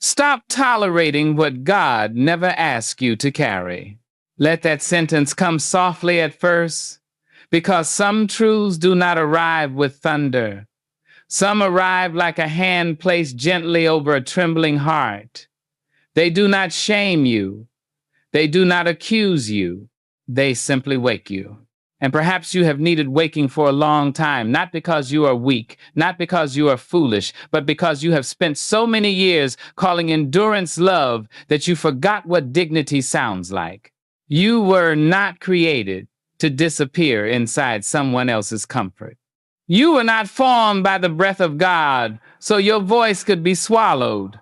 Stop tolerating what God never asked you to carry. Let that sentence come softly at first, because some truths do not arrive with thunder. Some arrive like a hand placed gently over a trembling heart. They do not shame you. They do not accuse you. They simply wake you. And perhaps you have needed waking for a long time, not because you are weak, not because you are foolish, but because you have spent so many years calling endurance love that you forgot what dignity sounds like. You were not created to disappear inside someone else's comfort. You were not formed by the breath of God, so your voice could be swallowed,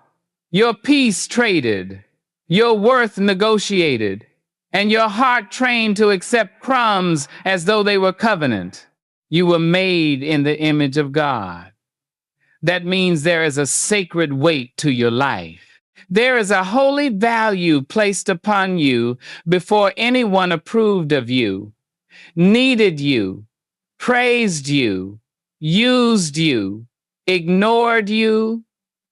your peace traded, your worth negotiated, and your heart trained to accept crumbs as though they were covenant. You were made in the image of God. That means there is a sacred weight to your life. There is a holy value placed upon you before anyone approved of you, needed you, praised you, used you, ignored you,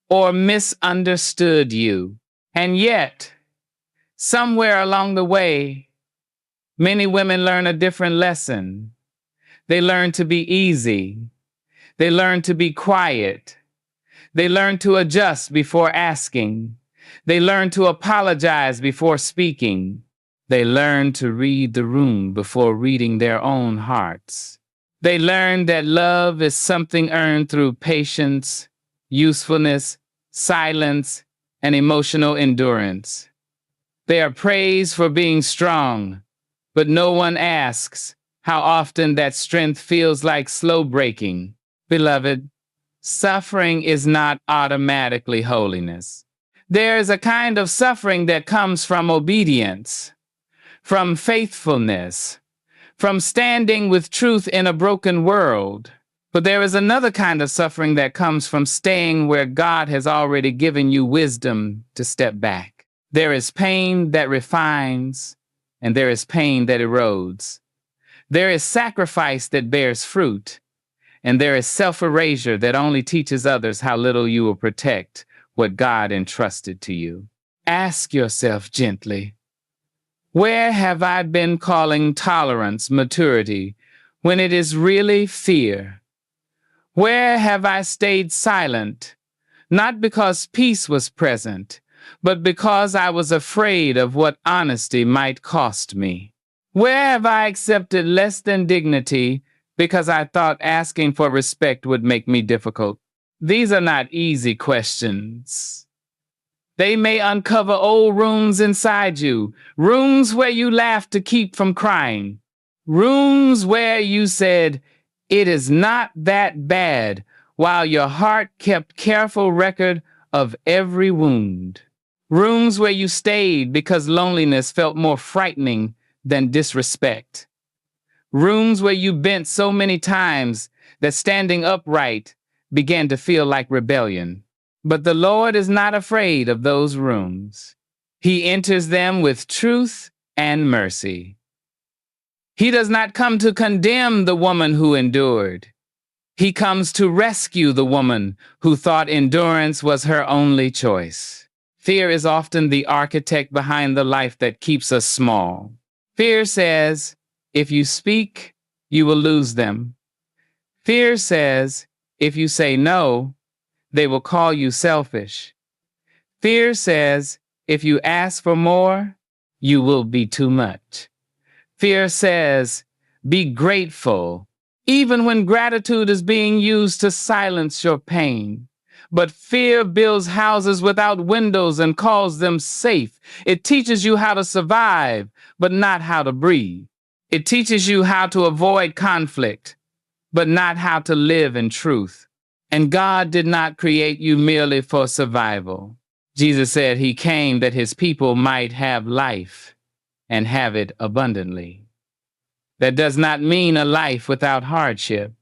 or misunderstood you. And yet, somewhere along the way, many women learn a different lesson. They learn to be easy. They learn to be quiet. They learn to adjust before asking. They learn to apologize before speaking. They learn to read the room before reading their own hearts. They learn that love is something earned through patience, usefulness, silence, and emotional endurance. They are praised for being strong, but no one asks how often that strength feels like slow breaking. Beloved, suffering is not automatically holiness. There is a kind of suffering that comes from obedience, from faithfulness, from standing with truth in a broken world. But there is another kind of suffering that comes from staying where God has already given you wisdom to step back. There is pain that refines, and there is pain that erodes. There is sacrifice that bears fruit, and there is self-erasure that only teaches others how little you will protect what God entrusted to you. Ask yourself gently, where have I been calling tolerance maturity when it is really fear? Where have I stayed silent, not because peace was present, but because I was afraid of what honesty might cost me? Where have I accepted less than dignity because I thought asking for respect would make me difficult? These are not easy questions. They may uncover old wounds inside you, wounds where you laughed to keep from crying, wounds where you said, "It is not that bad," while your heart kept careful record of every wound. Rooms where you stayed because loneliness felt more frightening than disrespect. Rooms where you bent so many times that standing upright began to feel like rebellion. But the Lord is not afraid of those rooms. He enters them with truth and mercy. He does not come to condemn the woman who endured. He comes to rescue the woman who thought endurance was her only choice. Fear is often the architect behind the life that keeps us small. Fear says, if you speak, you will lose them. Fear says, if you say no, they will call you selfish. Fear says, if you ask for more, you will be too much. Fear says, be grateful, even when gratitude is being used to silence your pain. But fear builds houses without windows and calls them safe. It teaches you how to survive, but not how to breathe. It teaches you how to avoid conflict, but not how to live in truth. And God did not create you merely for survival. Jesus said he came that his people might have life and have it abundantly. That does not mean a life without hardship.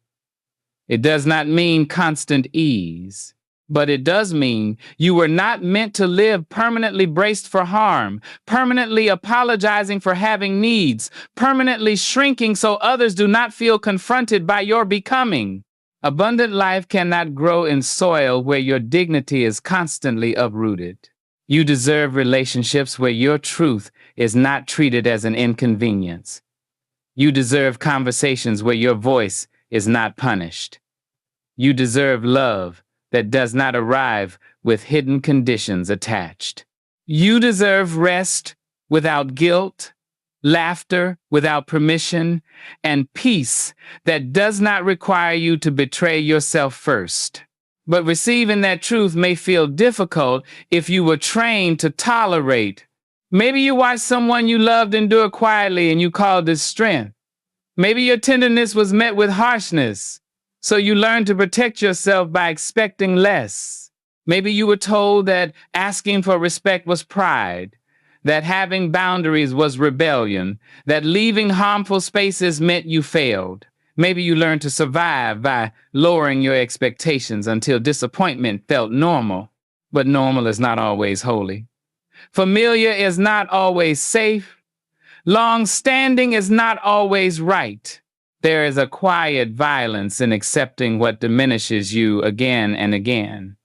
It does not mean constant ease. But it does mean you were not meant to live permanently braced for harm, permanently apologizing for having needs, permanently shrinking so others do not feel confronted by your becoming. Abundant life cannot grow in soil where your dignity is constantly uprooted. You deserve relationships where your truth is not treated as an inconvenience. You deserve conversations where your voice is not punished. You deserve love that does not arrive with hidden conditions attached. You deserve rest without guilt, laughter without permission, and peace that does not require you to betray yourself first. But receiving that truth may feel difficult if you were trained to tolerate. Maybe you watched someone you loved endure quietly and you called it strength. Maybe your tenderness was met with harshness, so you learned to protect yourself by expecting less. Maybe you were told that asking for respect was pride, that having boundaries was rebellion, that leaving harmful spaces meant you failed. Maybe you learned to survive by lowering your expectations until disappointment felt normal. But normal is not always holy. Familiar is not always safe. Long-standing is not always right. There is a quiet violence in accepting what diminishes you again and again.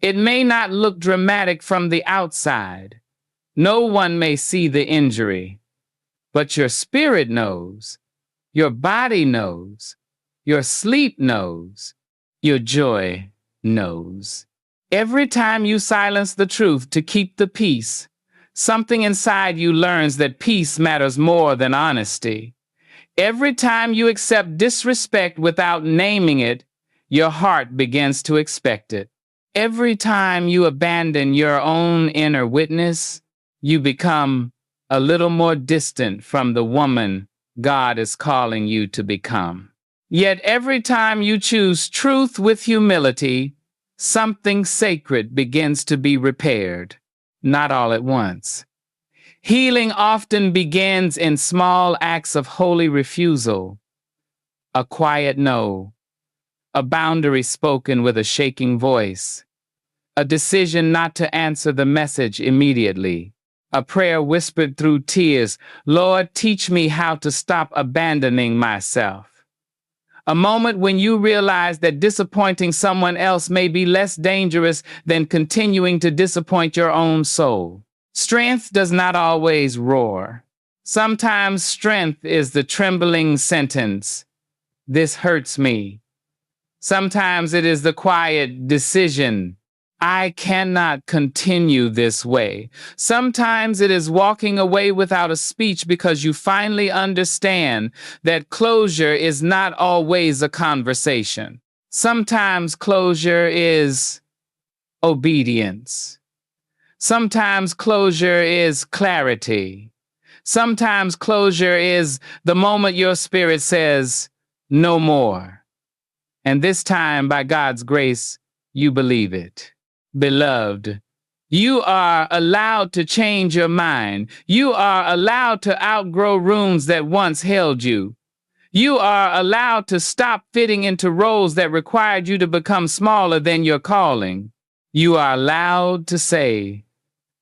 It may not look dramatic from the outside. No one may see the injury, but your spirit knows, your body knows, your sleep knows, your joy knows. Every time you silence the truth to keep the peace, something inside you learns that peace matters more than honesty. Every time you accept disrespect without naming it, your heart begins to expect it. Every time you abandon your own inner witness, you become a little more distant from the woman God is calling you to become. Yet every time you choose truth with humility, something sacred begins to be repaired, not all at once. Healing often begins in small acts of holy refusal, a quiet no, a boundary spoken with a shaking voice, a decision not to answer the message immediately, a prayer whispered through tears, Lord, teach me how to stop abandoning myself. A moment when you realize that disappointing someone else may be less dangerous than continuing to disappoint your own soul. Strength does not always roar. Sometimes strength is the trembling sentence, this hurts me. Sometimes it is the quiet decision, I cannot continue this way. Sometimes it is walking away without a speech because you finally understand that closure is not always a conversation. Sometimes closure is obedience. Sometimes closure is clarity. Sometimes closure is the moment your spirit says, no more. And this time, by God's grace, you believe it. Beloved, you are allowed to change your mind. You are allowed to outgrow rooms that once held you. You are allowed to stop fitting into roles that required you to become smaller than your calling. You are allowed to say,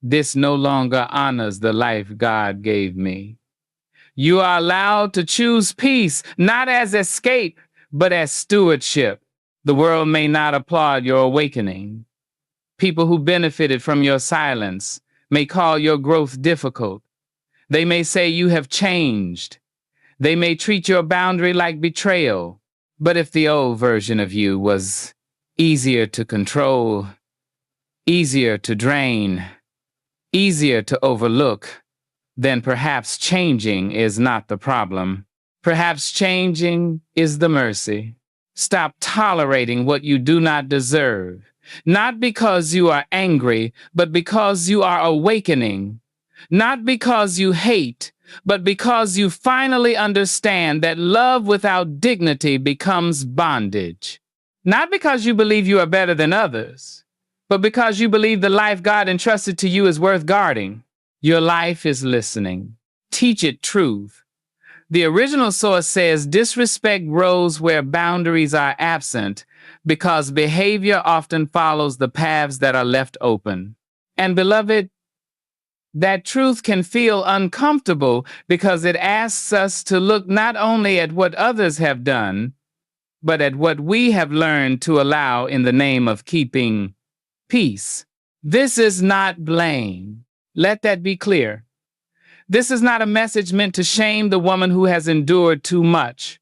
this no longer honors the life God gave me. You are allowed to choose peace, not as escape, but as stewardship. The world may not applaud your awakening. People who benefited from your silence may call your growth difficult. They may say you have changed. They may treat your boundary like betrayal. But if the old version of you was easier to control, easier to drain, easier to overlook, then perhaps changing is not the problem. Perhaps changing is the mercy. Stop tolerating what you do not deserve. Not because you are angry, but because you are awakening. Not because you hate, but because you finally understand that love without dignity becomes bondage. Not because you believe you are better than others, but because you believe the life God entrusted to you is worth guarding. Your life is listening. Teach it truth. The original source says disrespect grows where boundaries are absent, because behavior often follows the paths that are left open. And beloved, that truth can feel uncomfortable because it asks us to look not only at what others have done, but at what we have learned to allow in the name of keeping peace. This is not blame. Let that be clear. This is not a message meant to shame the woman who has endured too much.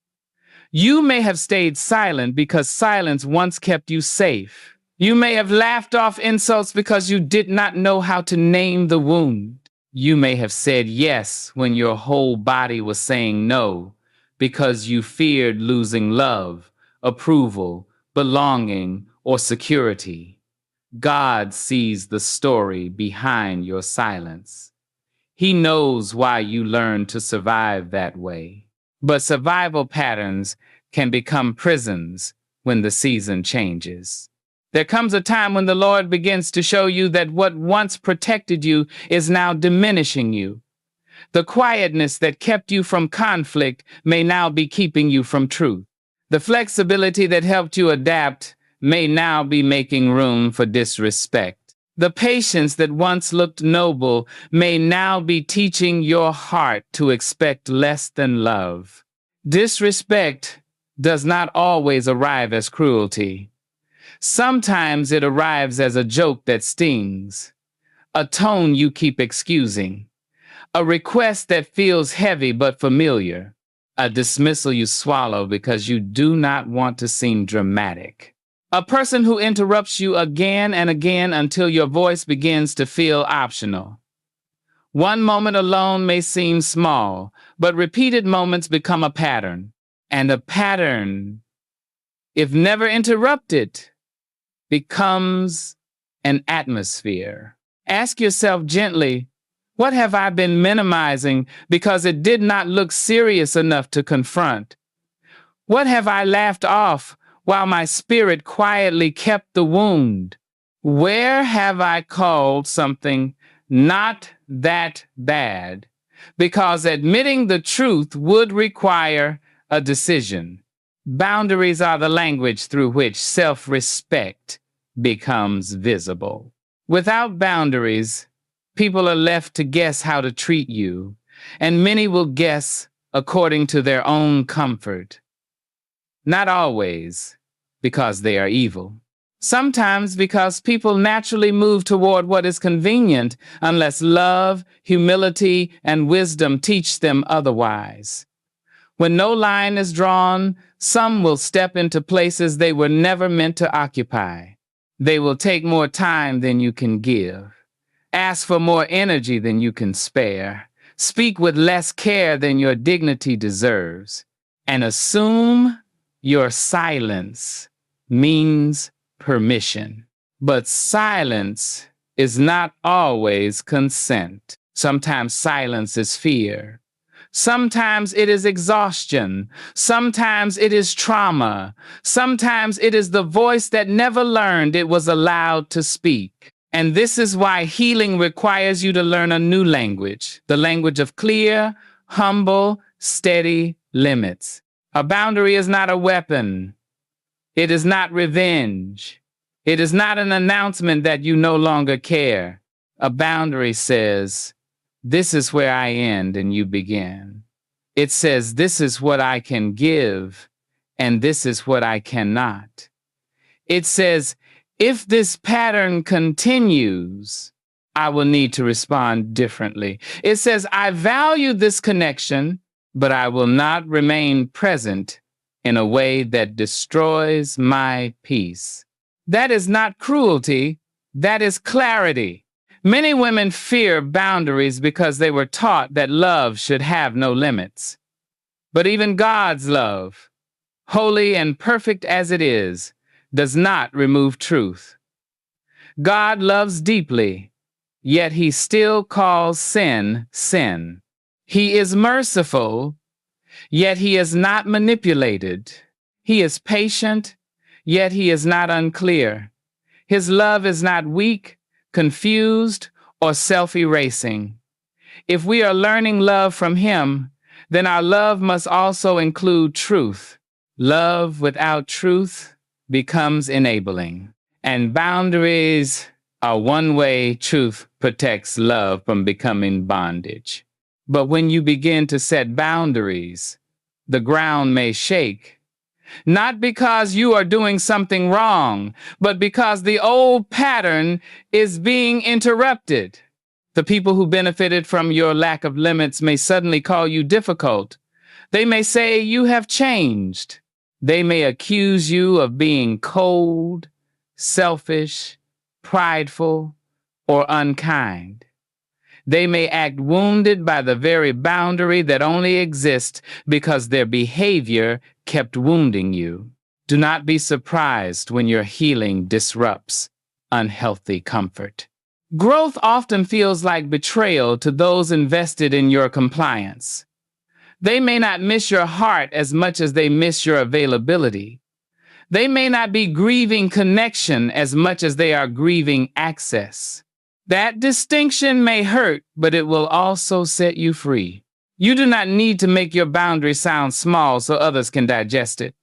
You may have stayed silent because silence once kept you safe. You may have laughed off insults because you did not know how to name the wound. You may have said yes when your whole body was saying no because you feared losing love, approval, belonging, or security. God sees the story behind your silence. He knows why you learned to survive that way. But survival patterns can become prisons when the season changes. There comes a time when the Lord begins to show you that what once protected you is now diminishing you. The quietness that kept you from conflict may now be keeping you from truth. The flexibility that helped you adapt may now be making room for disrespect. The patience that once looked noble may now be teaching your heart to expect less than love. Disrespect does not always arrive as cruelty. Sometimes it arrives as a joke that stings, a tone you keep excusing, a request that feels heavy but familiar, a dismissal you swallow because you do not want to seem dramatic. A person who interrupts you again and again until your voice begins to feel optional. One moment alone may seem small, but repeated moments become a pattern. And a pattern, if never interrupted, becomes an atmosphere. Ask yourself gently, what have I been minimizing because it did not look serious enough to confront? What have I laughed off while my spirit quietly kept the wound? Where have I called something not that bad because admitting the truth would require a decision? Boundaries are the language through which self-respect becomes visible. Without boundaries, people are left to guess how to treat you, and many will guess according to their own comfort. Not always because they are evil. Sometimes because people naturally move toward what is convenient unless love, humility, and wisdom teach them otherwise. When no line is drawn, some will step into places they were never meant to occupy. They will take more time than you can give, ask for more energy than you can spare, speak with less care than your dignity deserves, and assume your silence means permission. But silence is not always consent. Sometimes silence is fear. Sometimes it is exhaustion. Sometimes it is trauma. Sometimes it is the voice that never learned it was allowed to speak. And this is why healing requires you to learn a new language, the language of clear, humble, steady limits. A boundary is not a weapon. It is not revenge. It is not an announcement that you no longer care. A boundary says, this is where I end and you begin. It says, this is what I can give and this is what I cannot. It says, if this pattern continues, I will need to respond differently. It says, I value this connection, but I will not remain present in a way that destroys my peace. That is not cruelty, that is clarity. Many women fear boundaries because they were taught that love should have no limits. But even God's love, holy and perfect as it is, does not remove truth. God loves deeply, yet he still calls sin, sin. He is merciful, yet he is not manipulated. He is patient, yet he is not unclear. His love is not weak, confused, or self-erasing. If we are learning love from him, then our love must also include truth. Love without truth becomes enabling. And boundaries are one way truth protects love from becoming bondage. But when you begin to set boundaries, the ground may shake. Not because you are doing something wrong, but because the old pattern is being interrupted. The people who benefited from your lack of limits may suddenly call you difficult. They may say you have changed. They may accuse you of being cold, selfish, prideful, or unkind. They may act wounded by the very boundary that only exists because their behavior kept wounding you. Do not be surprised when your healing disrupts unhealthy comfort. Growth often feels like betrayal to those invested in your compliance. They may not miss your heart as much as they miss your availability. They may not be grieving connection as much as they are grieving access. That distinction may hurt, but it will also set you free. You do not need to make your boundary sound small so others can digest it.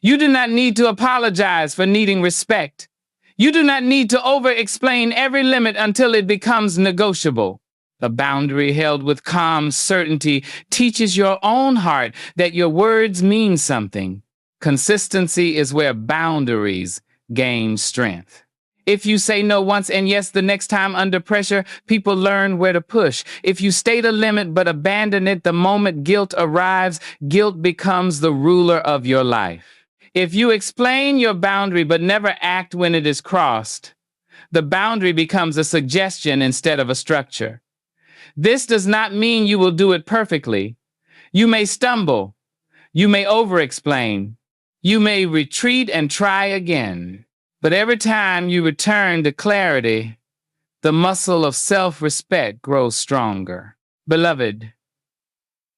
You do not need to apologize for needing respect. You do not need to over-explain every limit until it becomes negotiable. A boundary held with calm certainty teaches your own heart that your words mean something. Consistency is where boundaries gain strength. If you say no once and yes the next time under pressure, people learn where to push. If you state a limit but abandon it the moment guilt arrives, guilt becomes the ruler of your life. If you explain your boundary but never act when it is crossed, the boundary becomes a suggestion instead of a structure. This does not mean you will do it perfectly. You may stumble. You may over-explain. You may retreat and try again. But every time you return to clarity, the muscle of self-respect grows stronger. Beloved,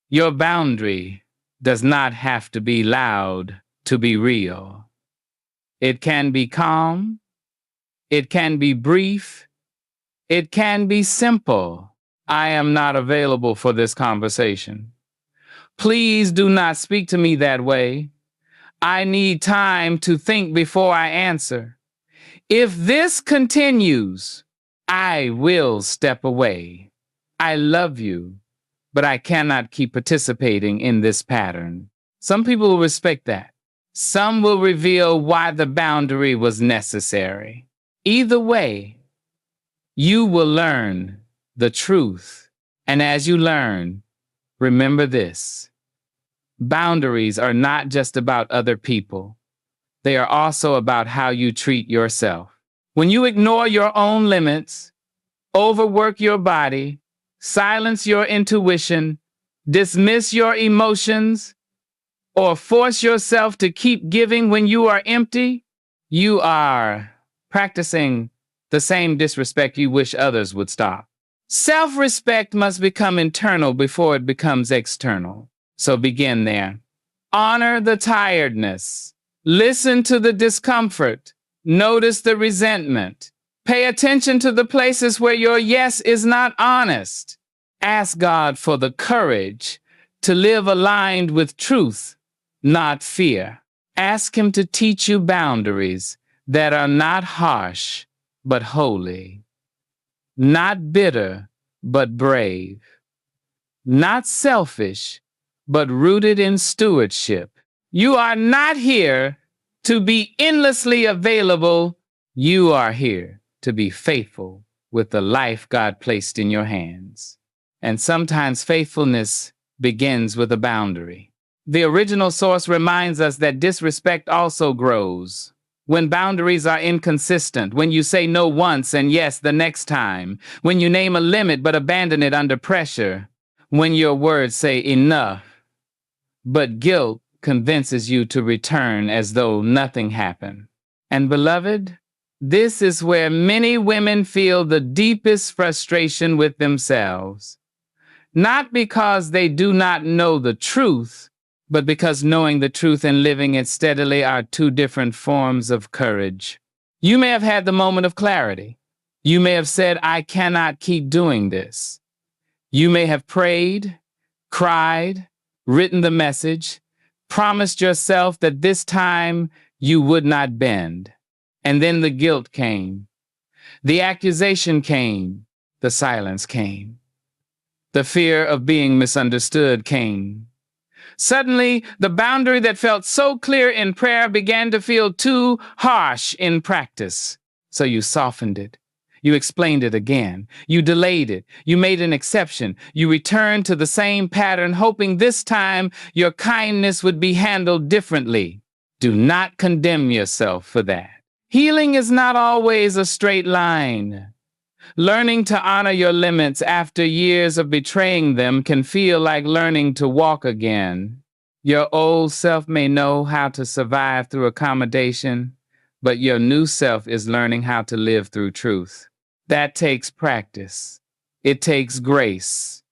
your boundary does not have to be loud to be real. It can be calm. It can be brief. It can be simple. I am not available for this conversation. Please do not speak to me that way. I need time to think before I answer. If this continues, I will step away. I love you, but I cannot keep participating in this pattern. Some people will respect that. Some will reveal why the boundary was necessary. Either way, you will learn the truth. And as you learn, remember this. Boundaries are not just about other people. They are also about how you treat yourself. When you ignore your own limits, overwork your body, silence your intuition, dismiss your emotions, or force yourself to keep giving when you are empty, you are practicing the same disrespect you wish others would stop. Self-respect must become internal before it becomes external. So begin there. Honor the tiredness. Listen to the discomfort. Notice the resentment. Pay attention to the places where your yes is not honest. Ask God for the courage to live aligned with truth, not fear. Ask Him to teach you boundaries that are not harsh, but holy. Not bitter, but brave. Not selfish, but rooted in stewardship. You are not here to be endlessly available. You are here to be faithful with the life God placed in your hands. And sometimes faithfulness begins with a boundary. The original source reminds us that disrespect also grows. When boundaries are inconsistent, when you say no once and yes the next time, when you name a limit but abandon it under pressure, when your words say enough, but guilt convinces you to return as though nothing happened. And beloved, this is where many women feel the deepest frustration with themselves. Not because they do not know the truth, but because knowing the truth and living it steadily are two different forms of courage. You may have had the moment of clarity. You may have said, I cannot keep doing this. You may have prayed, cried, written the message, promised yourself that this time you would not bend. And then the guilt came. The accusation came. The silence came. The fear of being misunderstood came. Suddenly, the boundary that felt so clear in prayer began to feel too harsh in practice. So you softened it. You explained it again. You delayed it. You made an exception. You returned to the same pattern, hoping this time your kindness would be handled differently. Do not condemn yourself for that. Healing is not always a straight line. Learning to honor your limits after years of betraying them can feel like learning to walk again. Your old self may know how to survive through accommodation, but your new self is learning how to live through truth. That takes practice. It takes grace.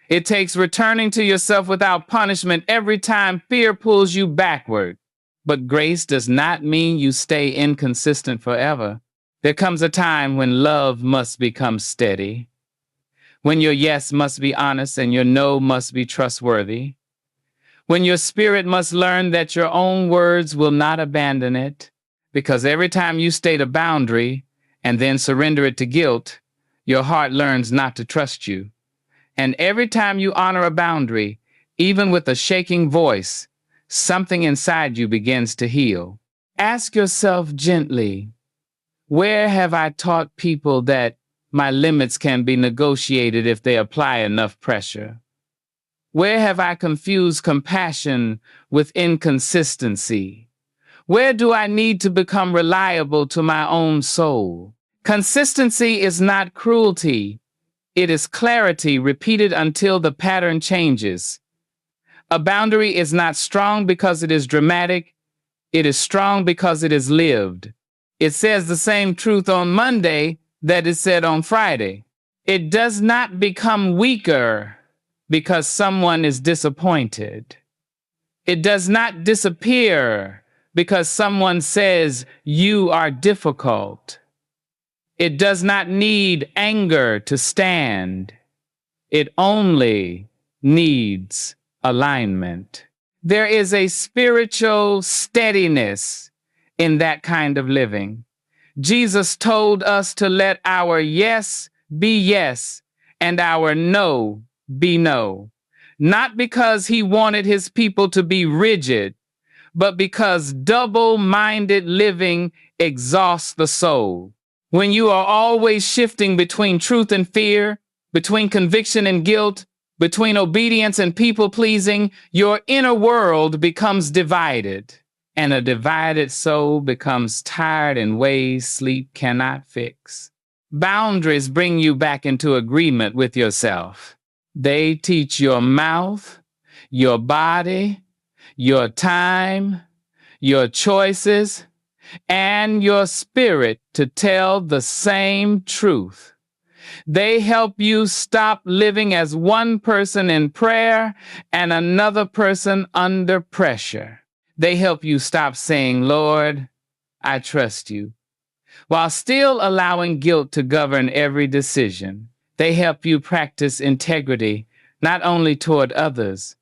It takes returning to yourself without punishment every time fear pulls you backward. But grace does not mean you stay inconsistent forever. There comes a time when love must become steady, when your yes must be honest and your no must be trustworthy, when your spirit must learn that your own words will not abandon it, because every time you state a boundary and then surrender it to guilt, your heart learns not to trust you. And every time you honor a boundary, even with a shaking voice, something inside you begins to heal. Ask yourself gently, where have I taught people that my limits can be negotiated if they apply enough pressure? Where have I confused compassion with inconsistency? Where do I need to become reliable to my own soul? Consistency is not cruelty. It is clarity repeated until the pattern changes. A boundary is not strong because it is dramatic. It is strong because it is lived. It says the same truth on Monday that it said on Friday. It does not become weaker because someone is disappointed. It does not disappear because someone says you are difficult. It does not need anger to stand. It only needs alignment. There is a spiritual steadiness in that kind of living. Jesus told us to let our yes be yes and our no be no. Not because he wanted his people to be rigid, but because double-minded living exhausts the soul. When you are always shifting between truth and fear, between conviction and guilt, between obedience and people-pleasing, your inner world becomes divided. And a divided soul becomes tired in ways sleep cannot fix. Boundaries bring you back into agreement with yourself. They teach your mouth, your body, your time, your choices, and your spirit to tell the same truth. They help you stop living as one person in prayer and another person under pressure. They help you stop saying, Lord, I trust you, while still allowing guilt to govern every decision. They help you practice integrity, not only toward others,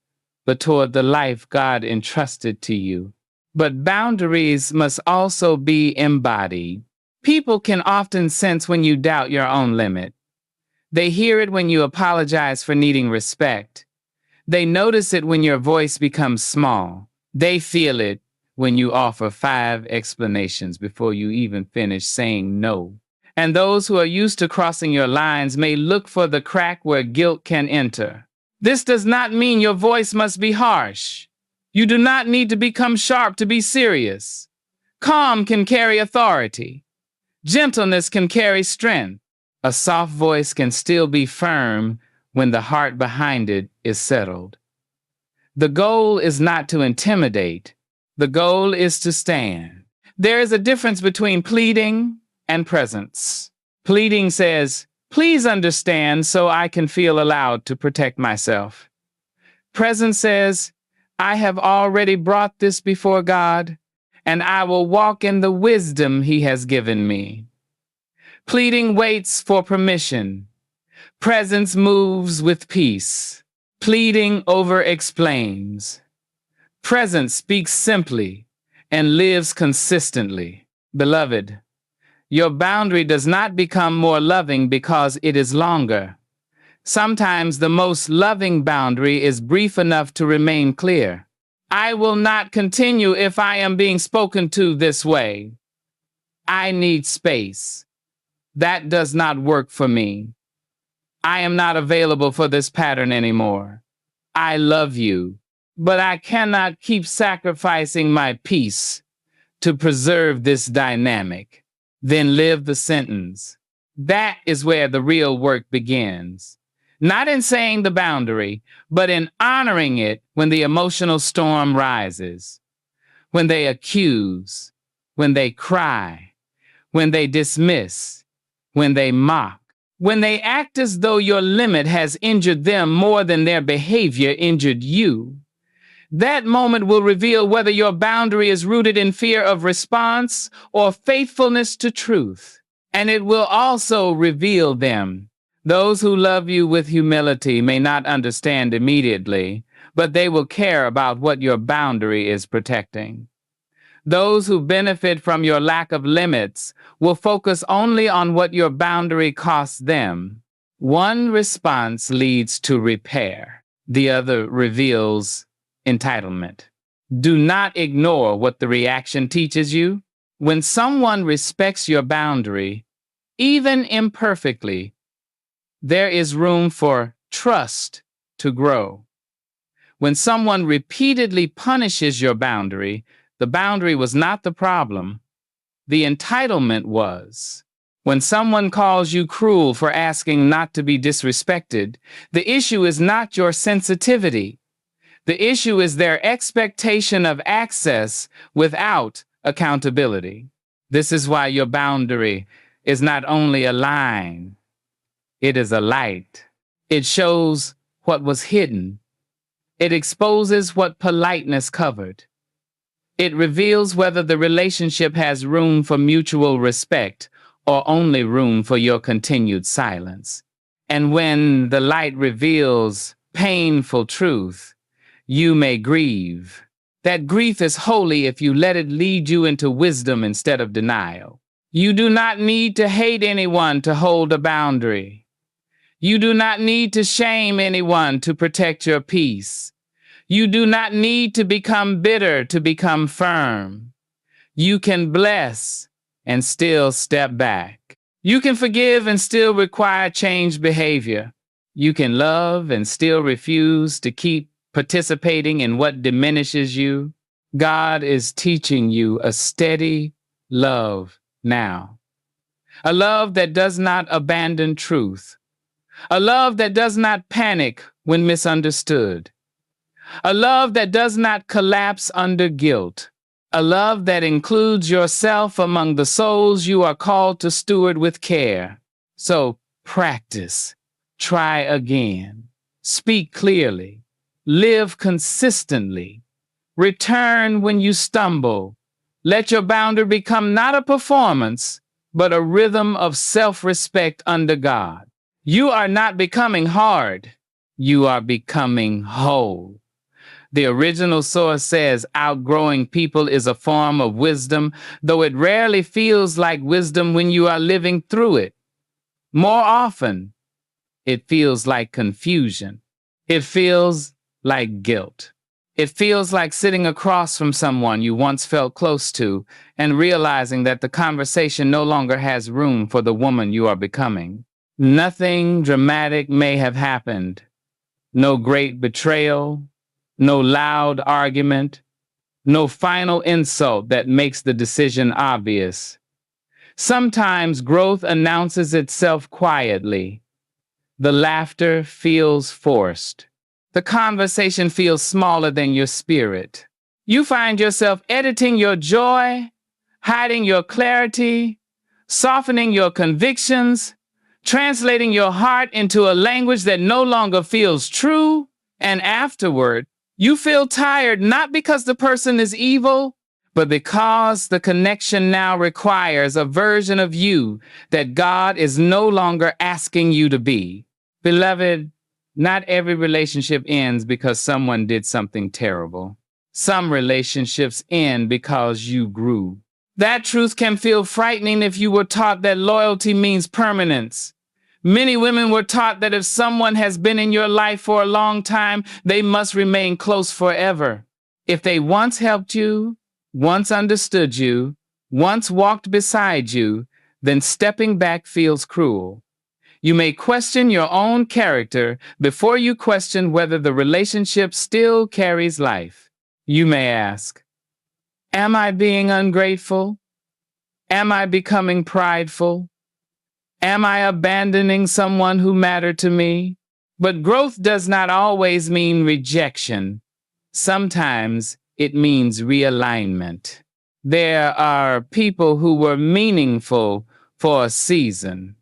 but toward the life God entrusted to you. But boundaries must also be embodied. People can often sense when you doubt your own limit. They hear it when you apologize for needing respect. They notice it when your voice becomes small. They feel it when you offer 5 explanations before you even finish saying no. And those who are used to crossing your lines may look for the crack where guilt can enter. This does not mean your voice must be harsh. You do not need to become sharp to be serious. Calm can carry authority. Gentleness can carry strength. A soft voice can still be firm when the heart behind it is settled. The goal is not to intimidate. The goal is to stand. There is a difference between pleading and presence. Pleading says, please understand so I can feel allowed to protect myself. Presence says, I have already brought this before God, and I will walk in the wisdom He has given me. Pleading waits for permission. Presence moves with peace. Pleading over-explains. Presence speaks simply and lives consistently. Beloved, your boundary does not become more loving because it is longer. Sometimes the most loving boundary is brief enough to remain clear. I will not continue if I am being spoken to this way. I need space. That does not work for me. I am not available for this pattern anymore. I love you, but I cannot keep sacrificing my peace to preserve this dynamic. Then live the sentence. That is where the real work begins. Not in saying the boundary, but in honoring it when the emotional storm rises, when they accuse, when they cry, when they dismiss, when they mock, when they act as though your limit has injured them more than their behavior injured you. That moment will reveal whether your boundary is rooted in fear of response or faithfulness to truth. And it will also reveal them. Those who love you with humility may not understand immediately, but they will care about what your boundary is protecting. Those who benefit from your lack of limits will focus only on what your boundary costs them. One response leads to repair. The other reveals entitlement. Do not ignore what the reaction teaches you. When someone respects your boundary, even imperfectly, there is room for trust to grow. When someone repeatedly punishes your boundary, the boundary was not the problem. The entitlement was. When someone calls you cruel for asking not to be disrespected, the issue is not your sensitivity. The issue is their expectation of access without accountability. This is why your boundary is not only a line, it is a light. It shows what was hidden. It exposes what politeness covered. It reveals whether the relationship has room for mutual respect or only room for your continued silence. And when the light reveals painful truth, you may grieve. That grief is holy if you let it lead you into wisdom instead of denial. You do not need to hate anyone to hold a boundary. You do not need to shame anyone to protect your peace. You do not need to become bitter to become firm. You can bless and still step back. You can forgive and still require changed behavior. You can love and still refuse to keep participating in what diminishes you. God is teaching you a steady love now. A love that does not abandon truth. A love that does not panic when misunderstood. A love that does not collapse under guilt. A love that includes yourself among the souls you are called to steward with care. So practice, try again, speak clearly, live consistently, return when you stumble. Let your boundary become not a performance, but a rhythm of self-respect under God. You are not becoming hard. You are becoming whole. The original source says outgrowing people is a form of wisdom, though it rarely feels like wisdom when you are living through it. More often, it feels like confusion. It feels like guilt. It feels like sitting across from someone you once felt close to and realizing that the conversation no longer has room for the woman you are becoming. Nothing dramatic may have happened. No great betrayal, no loud argument, no final insult that makes the decision obvious. Sometimes growth announces itself quietly. The laughter feels forced. The conversation feels smaller than your spirit. You find yourself editing your joy, hiding your clarity, softening your convictions, translating your heart into a language that no longer feels true, and afterward, you feel tired not because the person is evil, but because the connection now requires a version of you that God is no longer asking you to be. Beloved, not every relationship ends because someone did something terrible. Some relationships end because you grew. That truth can feel frightening if you were taught that loyalty means permanence. Many women were taught that if someone has been in your life for a long time, they must remain close forever. If they once helped you, once understood you, once walked beside you, then stepping back feels cruel. You may question your own character before you question whether the relationship still carries life. You may ask, am I being ungrateful? Am I becoming prideful? Am I abandoning someone who mattered to me? But growth does not always mean rejection. Sometimes it means realignment. There are people who were meaningful for a season.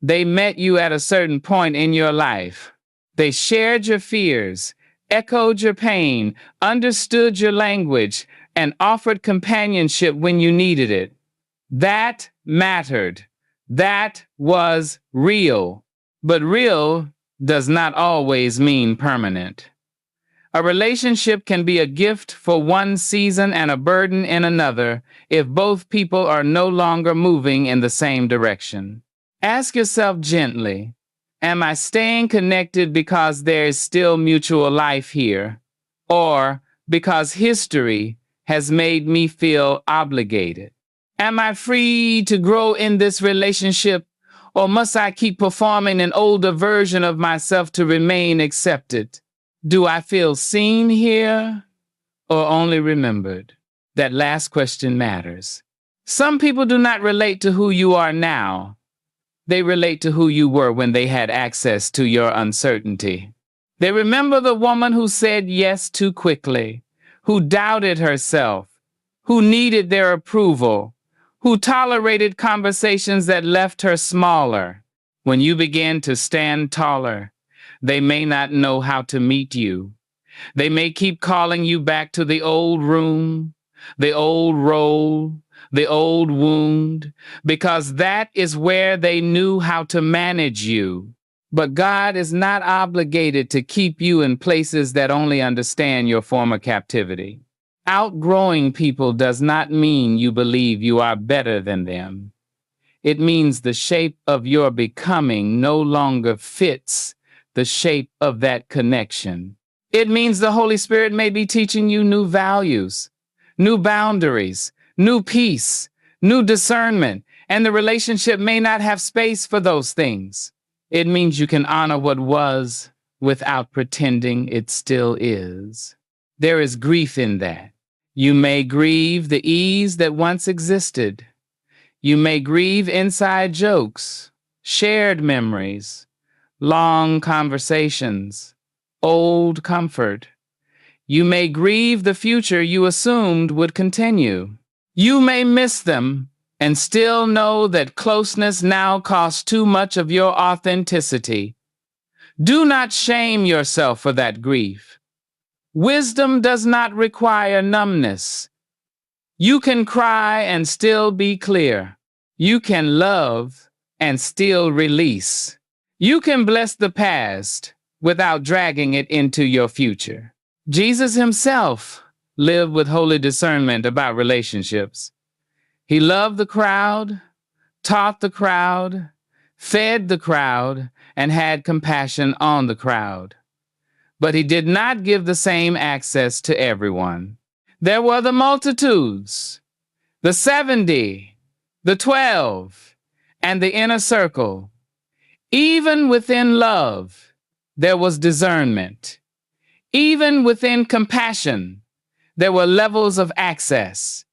They met you at a certain point in your life. They shared your fears, echoed your pain, understood your language, and offered companionship when you needed it. That mattered. That was real. But real does not always mean permanent. A relationship can be a gift for one season and a burden in another if both people are no longer moving in the same direction. Ask yourself gently, am I staying connected because there is still mutual life here, or because history has made me feel obligated? Am I free to grow in this relationship, or must I keep performing an older version of myself to remain accepted? Do I feel seen here, or only remembered? That last question matters. Some people do not relate to who you are now. They relate to who you were when they had access to your uncertainty. They remember the woman who said yes too quickly, who doubted herself, who needed their approval, who tolerated conversations that left her smaller. When you begin to stand taller, they may not know how to meet you. They may keep calling you back to the old room, the old role, the old wound, because that is where they knew how to manage you. But God is not obligated to keep you in places that only understand your former captivity. Outgrowing people does not mean you believe you are better than them. It means the shape of your becoming no longer fits the shape of that connection. It means the Holy Spirit may be teaching you new values, new boundaries, new peace, new discernment, and the relationship may not have space for those things. It means you can honor what was without pretending it still is. There is grief in that. You may grieve the ease that once existed. You may grieve inside jokes, shared memories, long conversations, old comfort. You may grieve the future you assumed would continue. You may miss them and still know that closeness now costs too much of your authenticity. Do not shame yourself for that grief. Wisdom does not require numbness. You can cry and still be clear. You can love and still release. You can bless the past without dragging it into your future. Jesus himself lived with holy discernment about relationships. He loved the crowd, taught the crowd, fed the crowd, and had compassion on the crowd. But he did not give the same access to everyone. There were the multitudes, the 70, the 12, and the inner circle. Even within love, there was discernment. Even within compassion, there were levels of access.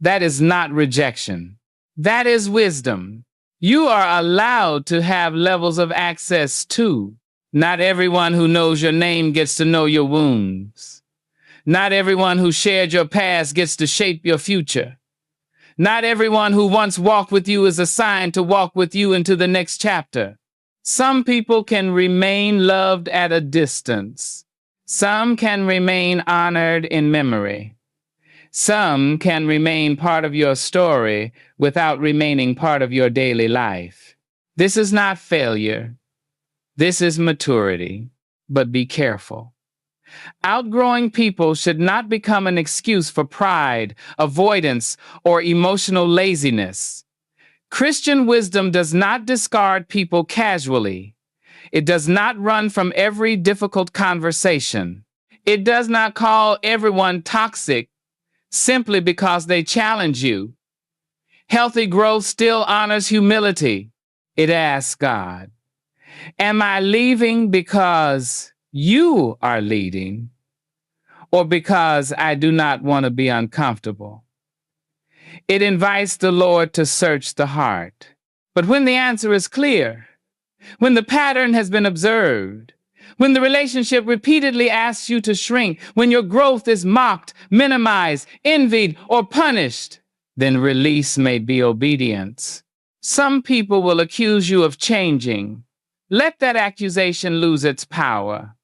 That is not rejection. That is wisdom. You are allowed to have levels of access too. Not everyone who knows your name gets to know your wounds. Not everyone who shared your past gets to shape your future. Not everyone who once walked with you is assigned to walk with you into the next chapter. Some people can remain loved at a distance. Some can remain honored in memory. Some can remain part of your story without remaining part of your daily life. This is not failure. This is maturity, but be careful. Outgrowing people should not become an excuse for pride, avoidance, or emotional laziness. Christian wisdom does not discard people casually. It does not run from every difficult conversation. It does not call everyone toxic simply because they challenge you. Healthy growth still honors humility. It asks God, am I leaving because you are leading, or because I do not want to be uncomfortable? It invites the Lord to search the heart. But when the answer is clear, when the pattern has been observed, when the relationship repeatedly asks you to shrink, when your growth is mocked, minimized, envied, or punished, then release may be obedience. Some people will accuse you of changing. Let that accusation lose its power.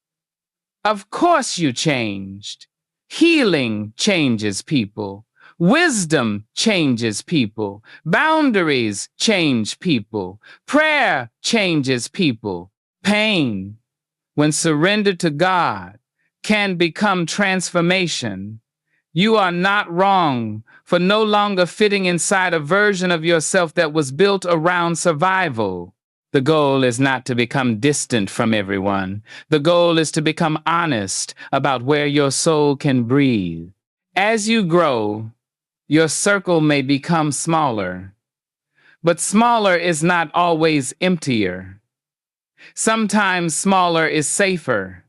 Of course you changed. Healing changes people. Wisdom changes people. Boundaries change people. Prayer changes people. Pain, when surrendered to God, can become transformation. You are not wrong for no longer fitting inside a version of yourself that was built around survival. The goal is not to become distant from everyone. The goal is to become honest about where your soul can breathe. As you grow, your circle may become smaller, but smaller is not always emptier. Sometimes smaller is safer.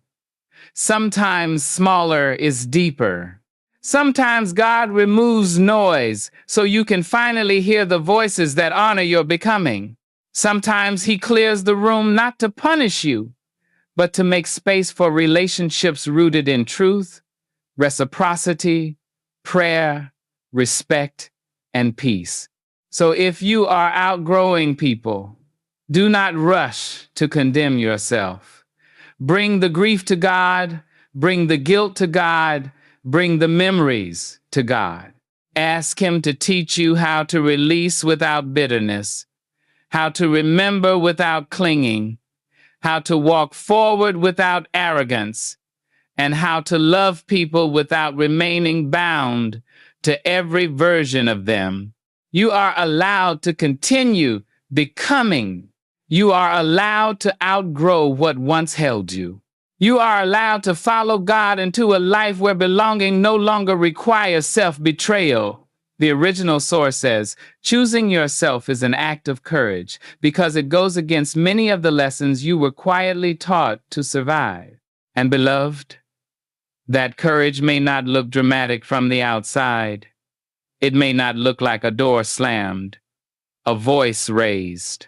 Sometimes smaller is deeper. Sometimes God removes noise so you can finally hear the voices that honor your becoming. Sometimes He clears the room not to punish you, but to make space for relationships rooted in truth, reciprocity, prayer, respect, and peace. So if you are outgrowing people, do not rush to condemn yourself. Bring the grief to God, bring the guilt to God, bring the memories to God. Ask Him to teach you how to release without bitterness, how to remember without clinging, how to walk forward without arrogance, and how to love people without remaining bound to every version of them. You are allowed to continue becoming. You are allowed to outgrow what once held you. You are allowed to follow God into a life where belonging no longer requires self-betrayal. The original source says, choosing yourself is an act of courage because it goes against many of the lessons you were quietly taught to survive. And beloved, that courage may not look dramatic from the outside. It may not look like a door slammed, a voice raised,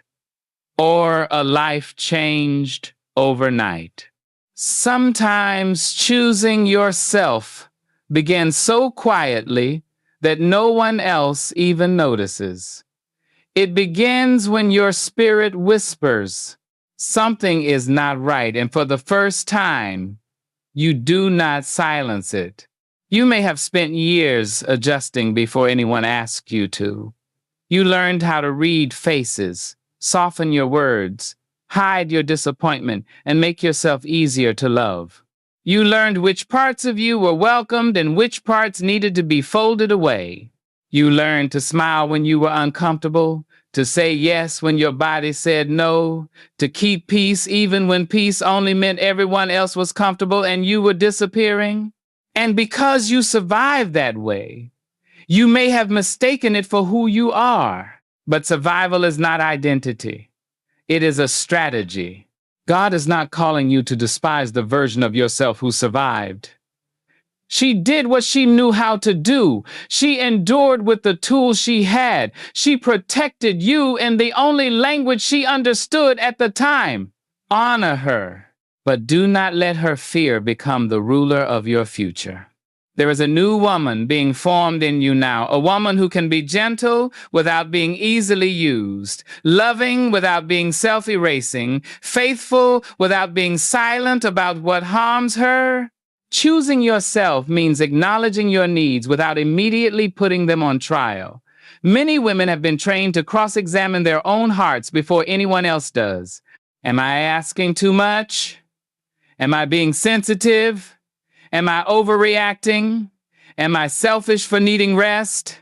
or a life changed overnight. Sometimes choosing yourself begins so quietly that no one else even notices. It begins when your spirit whispers, something is not right, and for the first time, you do not silence it. You may have spent years adjusting before anyone asked you to. You learned how to read faces, soften your words, hide your disappointment, and make yourself easier to love. You learned which parts of you were welcomed and which parts needed to be folded away. You learned to smile when you were uncomfortable, to say yes when your body said no, to keep peace even when peace only meant everyone else was comfortable and you were disappearing. And because you survived that way, you may have mistaken it for who you are. But survival is not identity. It is a strategy. God is not calling you to despise the version of yourself who survived. She did what she knew how to do. She endured with the tools she had. She protected you in the only language she understood at the time. Honor her, but do not let her fear become the ruler of your future. There is a new woman being formed in you now, a woman who can be gentle without being easily used, loving without being self-erasing, faithful without being silent about what harms her. Choosing yourself means acknowledging your needs without immediately putting them on trial. Many women have been trained to cross-examine their own hearts before anyone else does. Am I asking too much? Am I being sensitive? Am I overreacting? Am I selfish for needing rest?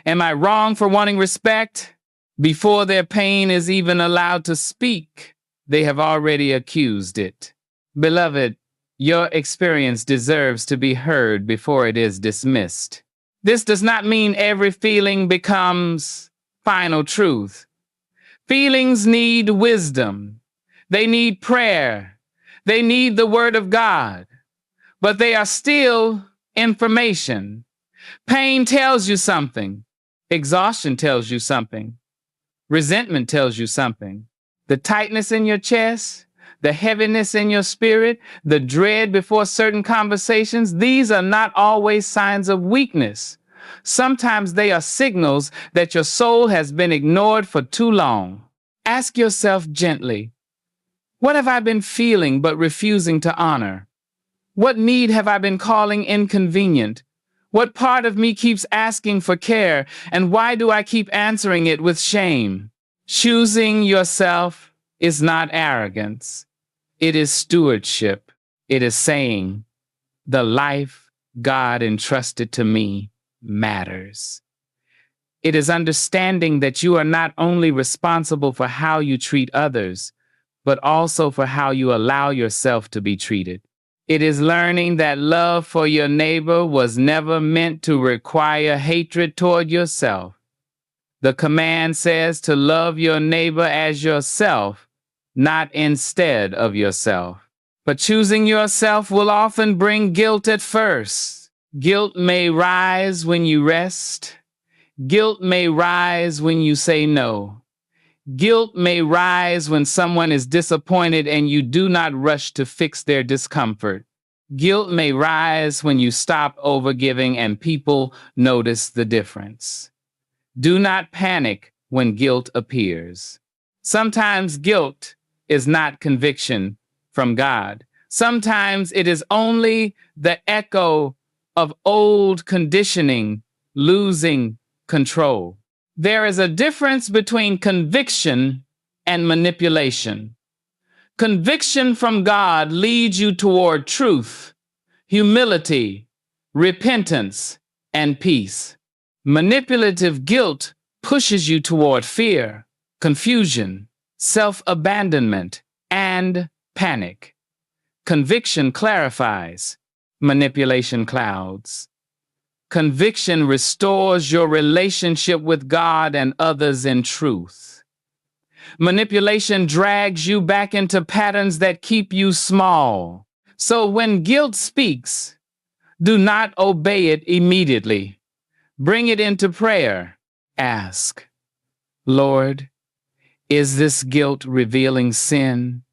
Am I wrong for wanting respect? Before their pain is even allowed to speak, they have already accused it. Beloved, your experience deserves to be heard before it is dismissed. This does not mean every feeling becomes final truth. Feelings need wisdom. They need prayer. They need the word of God. But they are still information. Pain tells you something. Exhaustion tells you something. Resentment tells you something. The tightness in your chest, the heaviness in your spirit, the dread before certain conversations, these are not always signs of weakness. Sometimes they are signals that your soul has been ignored for too long. Ask yourself gently, what have I been feeling but refusing to honor? What need have I been calling inconvenient? What part of me keeps asking for care, and why do I keep answering it with shame? Choosing yourself is not arrogance. It is stewardship. It is saying, the life God entrusted to me matters. It is understanding that you are not only responsible for how you treat others, but also for how you allow yourself to be treated. It is learning that love for your neighbor was never meant to require hatred toward yourself. The command says to love your neighbor as yourself, not instead of yourself. But choosing yourself will often bring guilt at first. Guilt may rise when you rest. Guilt may rise when you say no. Guilt may rise when someone is disappointed and you do not rush to fix their discomfort. Guilt may rise when you stop overgiving and people notice the difference. Do not panic when guilt appears. Sometimes guilt is not conviction from God. Sometimes it is only the echo of old conditioning losing control. There is a difference between conviction and manipulation. Conviction from God leads you toward truth, humility, repentance, and peace. Manipulative guilt pushes you toward fear, confusion, self-abandonment, and panic. Conviction clarifies, manipulation clouds. Conviction restores your relationship with God and others in truth. Manipulation drags you back into patterns that keep you small. So when guilt speaks, do not obey it immediately. Bring it into prayer. Ask, Lord, is this guilt revealing sin,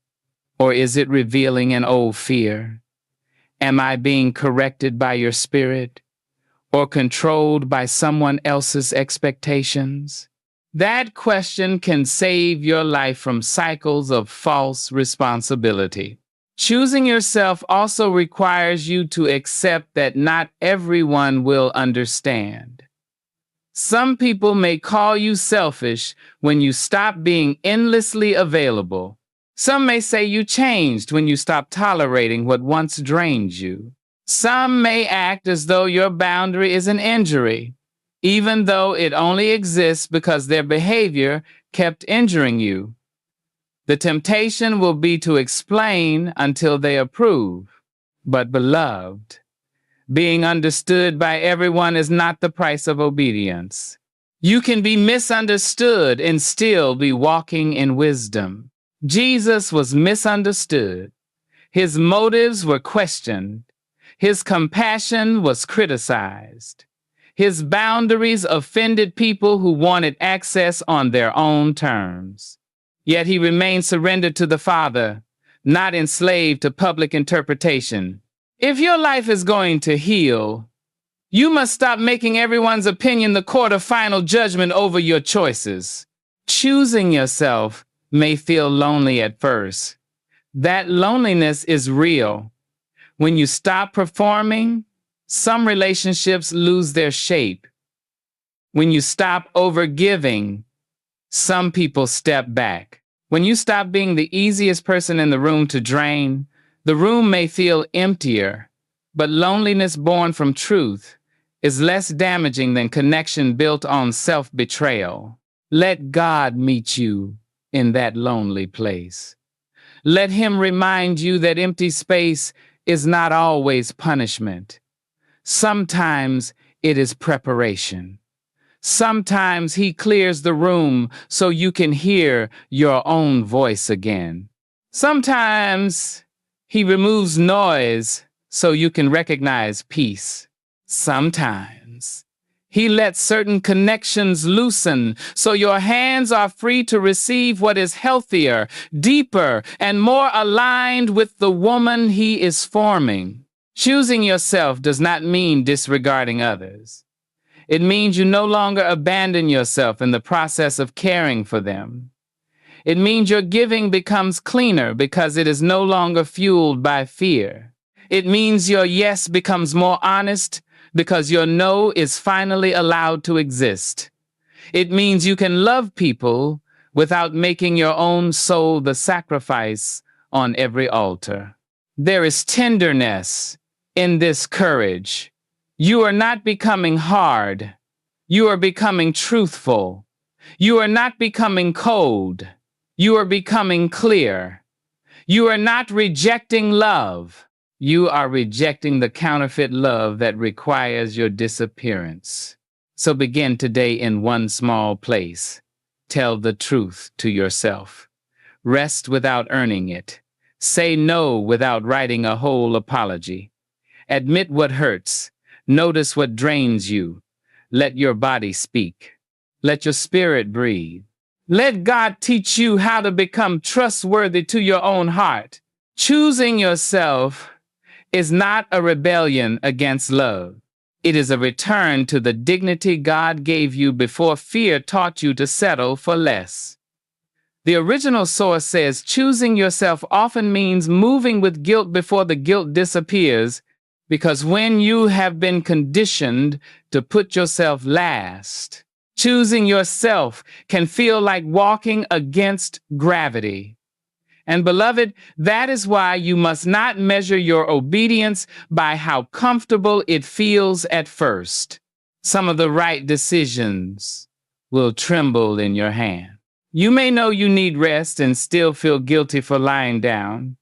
or is it revealing an old fear? Am I being corrected by your Spirit, or controlled by someone else's expectations? That question can save your life from cycles of false responsibility. Choosing yourself also requires you to accept that not everyone will understand. Some people may call you selfish when you stop being endlessly available. Some may say you changed when you stopped tolerating what once drained you. Some may act as though your boundary is an injury, even though it only exists because their behavior kept injuring you. The temptation will be to explain until they approve. But beloved, being understood by everyone is not the price of obedience. You can be misunderstood and still be walking in wisdom. Jesus was misunderstood. His motives were questioned. His compassion was criticized. His boundaries offended people who wanted access on their own terms. Yet he remained surrendered to the Father, not enslaved to public interpretation. If your life is going to heal, you must stop making everyone's opinion the court of final judgment over your choices. Choosing yourself may feel lonely at first. That loneliness is real. When you stop performing, some relationships lose their shape. When you stop overgiving, some people step back. When you stop being the easiest person in the room to drain, the room may feel emptier, but loneliness born from truth is less damaging than connection built on self-betrayal. Let God meet you in that lonely place. Let Him remind you that empty space is not always punishment. Sometimes it is preparation. Sometimes He clears the room so you can hear your own voice again. Sometimes He removes noise so you can recognize peace. Sometimes He lets certain connections loosen so your hands are free to receive what is healthier, deeper, and more aligned with the woman He is forming. Choosing yourself does not mean disregarding others. It means you no longer abandon yourself in the process of caring for them. It means your giving becomes cleaner because it is no longer fueled by fear. It means your yes becomes more honest because your no is finally allowed to exist. It means you can love people without making your own soul the sacrifice on every altar. There is tenderness in this courage. You are not becoming hard. You are becoming truthful. You are not becoming cold. You are becoming clear. You are not rejecting love. You are rejecting the counterfeit love that requires your disappearance. So begin today in one small place. Tell the truth to yourself. Rest without earning it. Say no without writing a whole apology. Admit what hurts. Notice what drains you. Let your body speak. Let your spirit breathe. Let God teach you how to become trustworthy to your own heart. Choosing yourself is not a rebellion against love. It is a return to the dignity God gave you before fear taught you to settle for less. The original source says choosing yourself often means moving with guilt before the guilt disappears, because when you have been conditioned to put yourself last, choosing yourself can feel like walking against gravity. And beloved, that is why you must not measure your obedience by how comfortable it feels at first. Some of the right decisions will tremble in your hand. You may know you need rest and still feel guilty for lying down.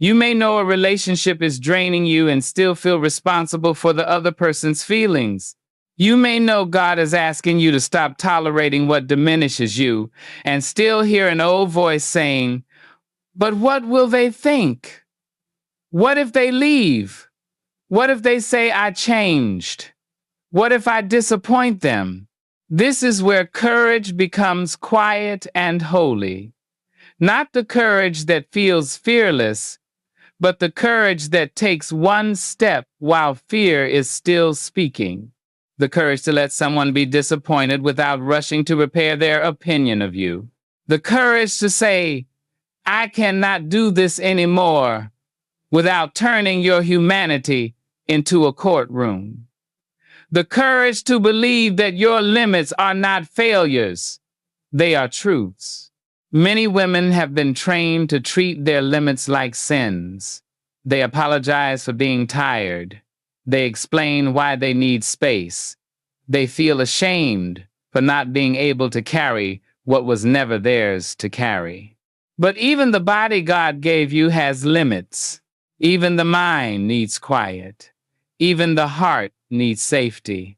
You may know a relationship is draining you and still feel responsible for the other person's feelings. You may know God is asking you to stop tolerating what diminishes you and still hear an old voice saying, "But what will they think? What if they leave? What if they say I changed? What if I disappoint them?" This is where courage becomes quiet and holy. Not the courage that feels fearless, but the courage that takes one step while fear is still speaking. The courage to let someone be disappointed without rushing to repair their opinion of you. The courage to say, "I cannot do this anymore," without turning your humanity into a courtroom. The courage to believe that your limits are not failures, they are truths. Many women have been trained to treat their limits like sins. They apologize for being tired. They explain why they need space. They feel ashamed for not being able to carry what was never theirs to carry. But even the body God gave you has limits. Even the mind needs quiet. Even the heart needs safety.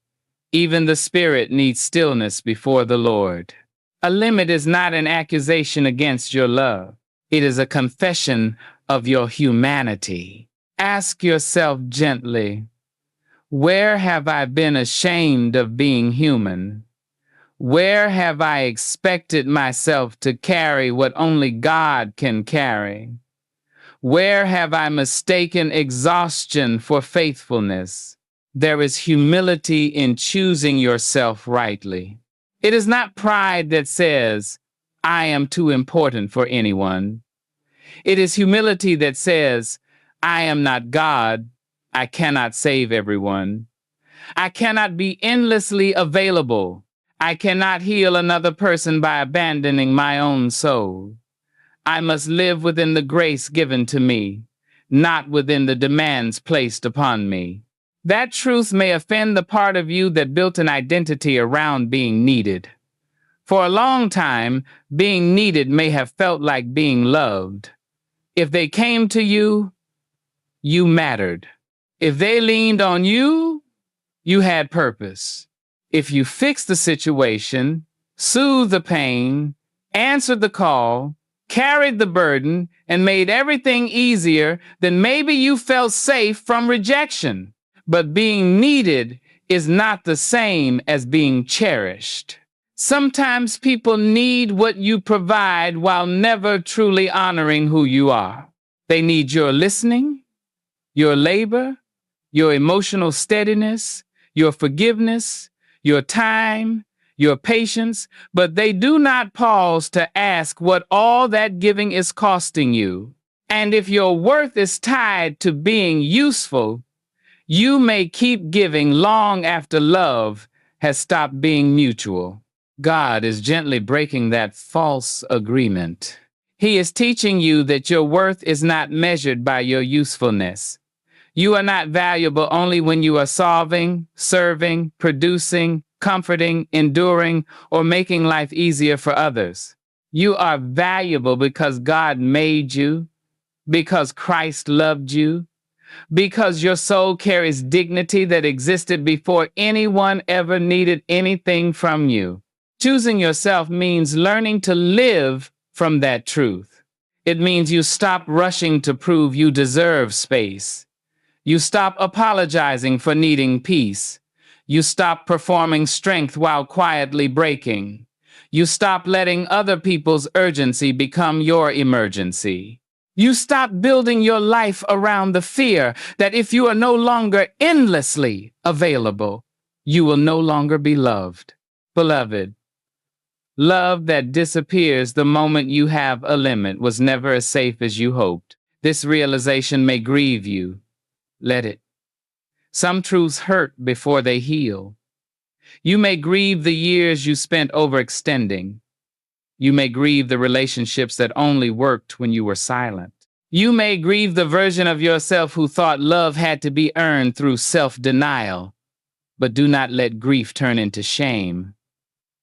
Even the spirit needs stillness before the Lord. A limit is not an accusation against your love. It is a confession of your humanity. Ask yourself gently, where have I been ashamed of being human? Where have I expected myself to carry what only God can carry? Where have I mistaken exhaustion for faithfulness? There is humility in choosing yourself rightly. It is not pride that says, "I am too important for anyone." It is humility that says, "I am not God. I cannot save everyone. I cannot be endlessly available. I cannot heal another person by abandoning my own soul. I must live within the grace given to me, not within the demands placed upon me." That truth may offend the part of you that built an identity around being needed. For a long time, being needed may have felt like being loved. If they came to you, you mattered. If they leaned on you, you had purpose. If you fixed the situation, soothed the pain, answered the call, carried the burden, and made everything easier, then maybe you felt safe from rejection. But being needed is not the same as being cherished. Sometimes people need what you provide while never truly honoring who you are. They need your listening, your labor, your emotional steadiness, your forgiveness, your time, your patience, but they do not pause to ask what all that giving is costing you. And if your worth is tied to being useful, you may keep giving long after love has stopped being mutual. God is gently breaking that false agreement. He is teaching you that your worth is not measured by your usefulness. You are not valuable only when you are solving, serving, producing, comforting, enduring, or making life easier for others. You are valuable because God made you, because Christ loved you, because your soul carries dignity that existed before anyone ever needed anything from you. Choosing yourself means learning to live from that truth. It means you stop rushing to prove you deserve space. You stop apologizing for needing peace. You stop performing strength while quietly breaking. You stop letting other people's urgency become your emergency. You stop building your life around the fear that if you are no longer endlessly available, you will no longer be loved. Beloved, love that disappears the moment you have a limit was never as safe as you hoped. This realization may grieve you. Let it. Some truths hurt before they heal. You may grieve the years you spent overextending. You may grieve the relationships that only worked when you were silent. You may grieve the version of yourself who thought love had to be earned through self-denial. But do not let grief turn into shame.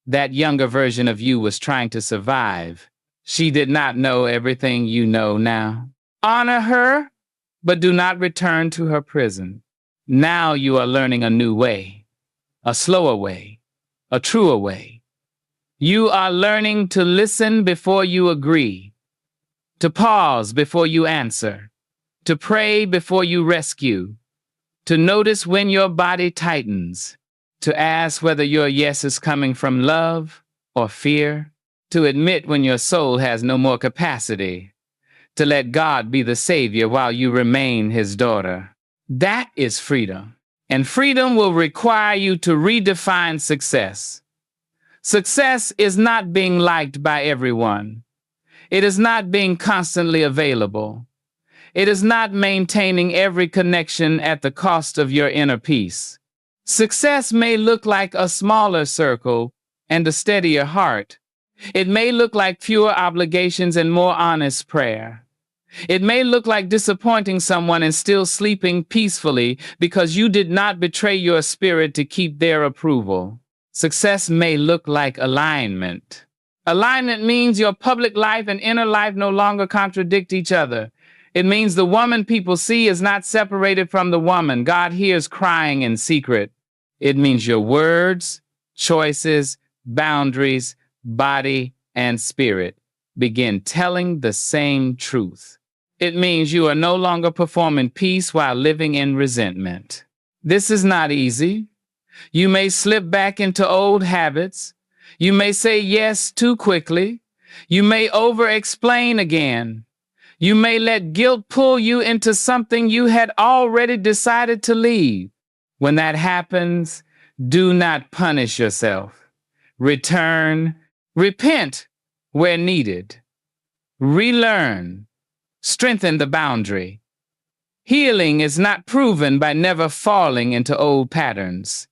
That younger version of you was trying to survive. She did not know everything you know now. Honor her, but do not return to her prison. Now you are learning a new way, a slower way, a truer way. You are learning to listen before you agree, to pause before you answer, to pray before you rescue, to notice when your body tightens, to ask whether your yes is coming from love or fear, to admit when your soul has no more capacity, to let God be the savior while you remain his daughter. That is freedom. And freedom will require you to redefine success. Success is not being liked by everyone. It is not being constantly available. It is not maintaining every connection at the cost of your inner peace. Success may look like a smaller circle and a steadier heart. It may look like fewer obligations and more honest prayer. It may look like disappointing someone and still sleeping peacefully because you did not betray your spirit to keep their approval. Success may look like alignment. Alignment means your public life and inner life no longer contradict each other. It means the woman people see is not separated from the woman God hears crying in secret. It means your words, choices, boundaries, body, and spirit begin telling the same truth. It means you are no longer performing peace while living in resentment. This is not easy. You may slip back into old habits. You may say yes too quickly. You may over-explain again. You may let guilt pull you into something you had already decided to leave. When that happens, do not punish yourself. Return, repent where needed. Relearn. Strengthen the boundary. Healing is not proven by never falling into old patterns.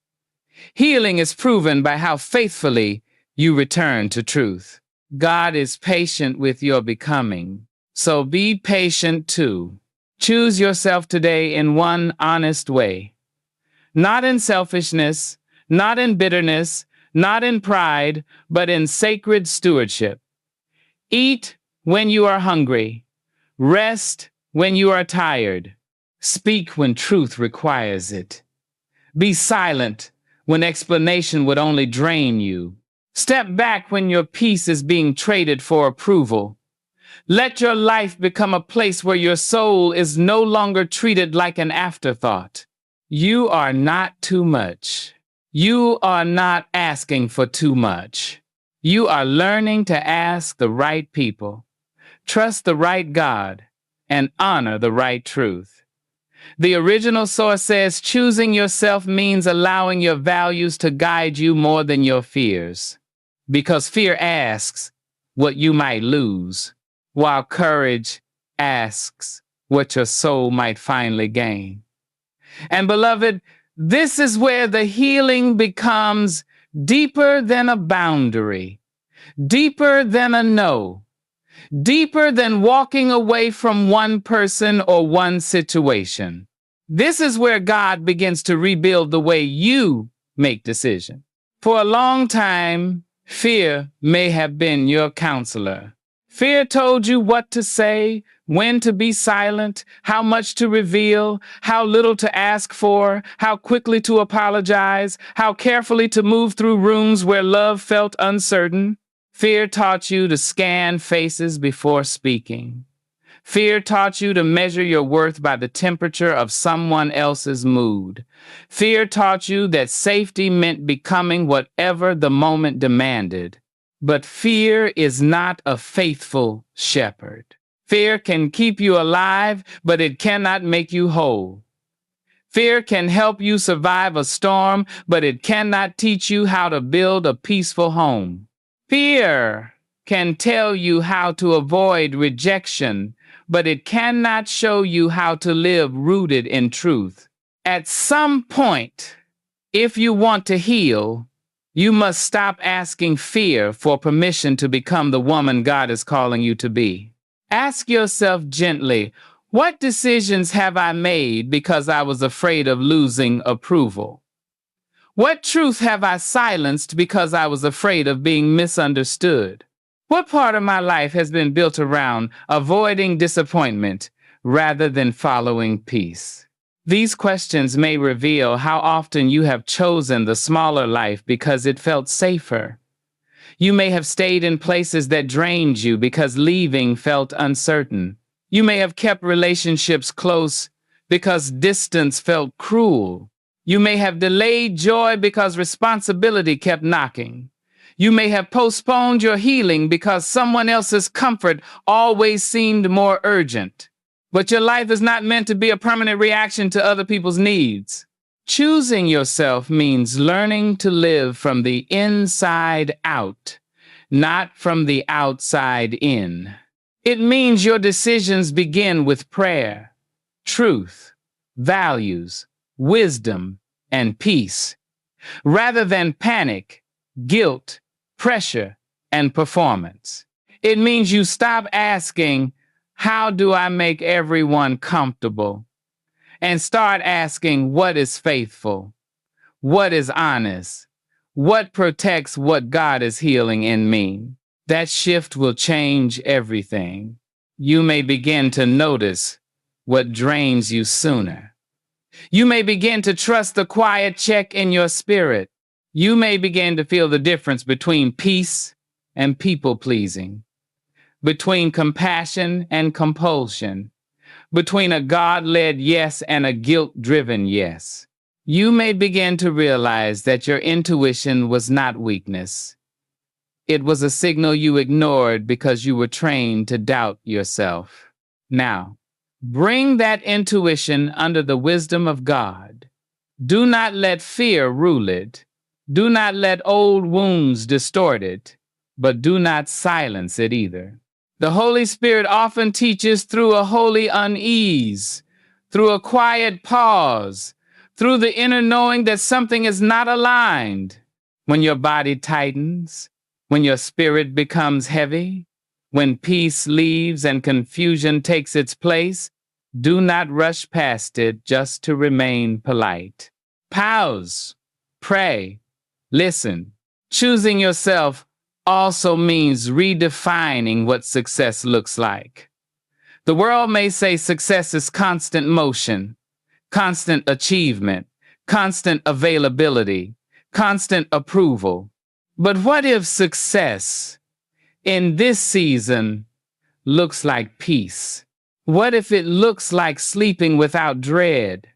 Healing is proven by how faithfully you return to truth. God is patient with your becoming, so be patient too. Choose yourself today in one honest way. Not in selfishness, not in bitterness, not in pride, but in sacred stewardship. Eat when you are hungry. Rest when you are tired. Speak when truth requires it. Be silent when explanation would only drain you. Step back when your peace is being traded for approval. Let your life become a place where your soul is no longer treated like an afterthought. You are not too much. You are not asking for too much. You are learning to ask the right people, trust the right God, and honor the right truth. The original source says choosing yourself means allowing your values to guide you more than your fears. Because fear asks what you might lose, while courage asks what your soul might finally gain. And beloved, this is where the healing becomes deeper than a boundary, deeper than a no, deeper than walking away from one person or one situation. This is where God begins to rebuild the way you make decisions. For a long time, fear may have been your counselor. Fear told you what to say, when to be silent, how much to reveal, how little to ask for, how quickly to apologize, how carefully to move through rooms where love felt uncertain. Fear taught you to scan faces before speaking. Fear taught you to measure your worth by the temperature of someone else's mood. Fear taught you that safety meant becoming whatever the moment demanded. But fear is not a faithful shepherd. Fear can keep you alive, but it cannot make you whole. Fear can help you survive a storm, but it cannot teach you how to build a peaceful home. Fear can tell you how to avoid rejection, but it cannot show you how to live rooted in truth. At some point, if you want to heal, you must stop asking fear for permission to become the woman God is calling you to be. Ask yourself gently, what decisions have I made because I was afraid of losing approval? What truth have I silenced because I was afraid of being misunderstood? What part of my life has been built around avoiding disappointment rather than following peace? These questions may reveal how often you have chosen the smaller life because it felt safer. You may have stayed in places that drained you because leaving felt uncertain. You may have kept relationships close because distance felt cruel. You may have delayed joy because responsibility kept knocking. You may have postponed your healing because someone else's comfort always seemed more urgent. But your life is not meant to be a permanent reaction to other people's needs. Choosing yourself means learning to live from the inside out, not from the outside in. It means your decisions begin with prayer, truth, values, wisdom, and peace, rather than panic, guilt, pressure, and performance. It means you stop asking, how do I make everyone comfortable? And start asking, what is faithful? What is honest? What protects what God is healing in me? That shift will change everything. You may begin to notice what drains you sooner. You may begin to trust the quiet check in your spirit. You may begin to feel the difference between peace and people-pleasing, between compassion and compulsion, between a God-led yes and a guilt-driven yes. You may begin to realize that your intuition was not weakness. It was a signal you ignored because you were trained to doubt yourself. Now, bring that intuition under the wisdom of God. Do not let fear rule it. Do not let old wounds distort it, but do not silence it either. The Holy Spirit often teaches through a holy unease, through a quiet pause, through the inner knowing that something is not aligned. When your body tightens, when your spirit becomes heavy, when peace leaves and confusion takes its place, do not rush past it just to remain polite. Pause, pray, listen, Choosing yourself also means redefining what success looks like. The world may say success is constant motion, constant achievement, constant availability, constant approval. But what if success in this season looks like peace? What if it looks like sleeping without dread?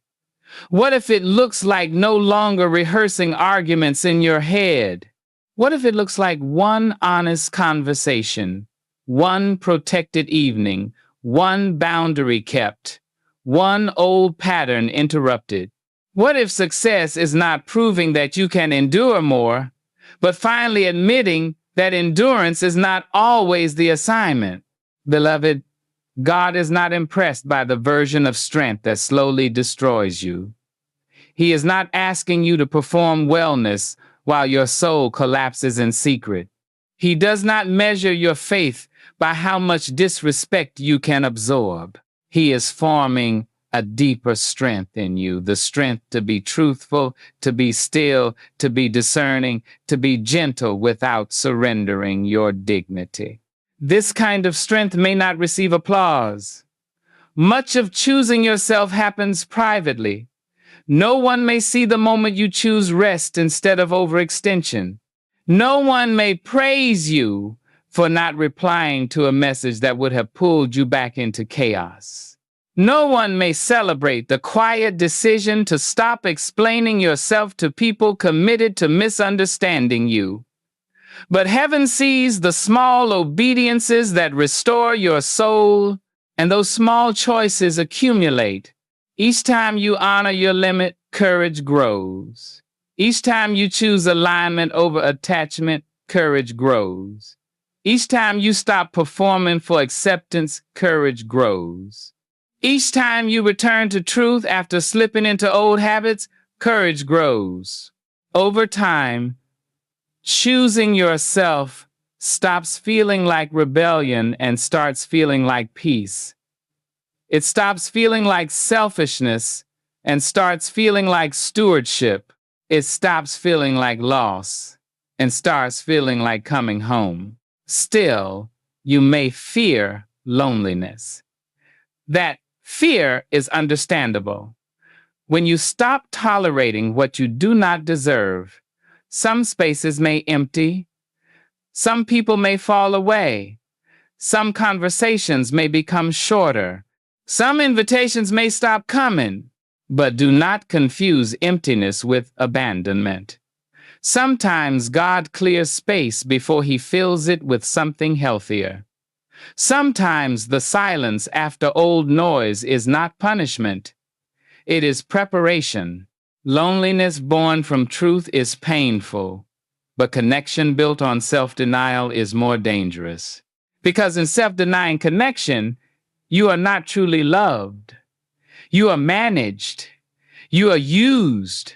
What if it looks like no longer rehearsing arguments in your head? What if it looks like one honest conversation, one protected evening, one boundary kept, one old pattern interrupted? What if success is not proving that you can endure more, but finally admitting that endurance is not always the assignment? Beloved, God is not impressed by the version of strength that slowly destroys you. He is not asking you to perform wellness while your soul collapses in secret. He does not measure your faith by how much disrespect you can absorb. He is forming a deeper strength in you, the strength to be truthful, to be still, to be discerning, to be gentle without surrendering your dignity. This kind of strength may not receive applause. Much of choosing yourself happens privately. No one may see the moment you choose rest instead of overextension. No one may praise you for not replying to a message that would have pulled you back into chaos. No one may celebrate the quiet decision to stop explaining yourself to people committed to misunderstanding you. But heaven sees the small obediences that restore your soul, and those small choices accumulate. Each time you honor your limit, courage grows. Each time you choose alignment over attachment, courage grows. Each time you stop performing for acceptance, courage grows. Each time you return to truth after slipping into old habits, courage grows. Over time, choosing yourself stops feeling like rebellion and starts feeling like peace. It stops feeling like selfishness and starts feeling like stewardship. It stops feeling like loss and starts feeling like coming home. Still, you may fear loneliness. That fear is understandable. When you stop tolerating what you do not deserve, some spaces may empty, some people may fall away, some conversations may become shorter, some invitations may stop coming, but do not confuse emptiness with abandonment. Sometimes God clears space before he fills it with something healthier. Sometimes the silence after old noise is not punishment. It is preparation. Loneliness born from truth is painful, but connection built on self-denial is more dangerous. Because in self-denying connection, you are not truly loved. You are managed. You are used.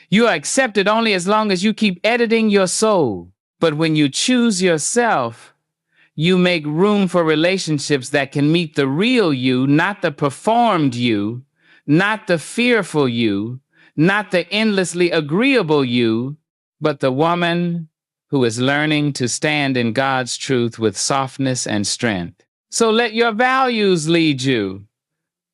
You are accepted only as long as you keep editing your soul. But when you choose yourself, you make room for relationships that can meet the real you, not the performed you, not the fearful you, not the endlessly agreeable you, but the woman who is learning to stand in God's truth with softness and strength. So let your values lead you.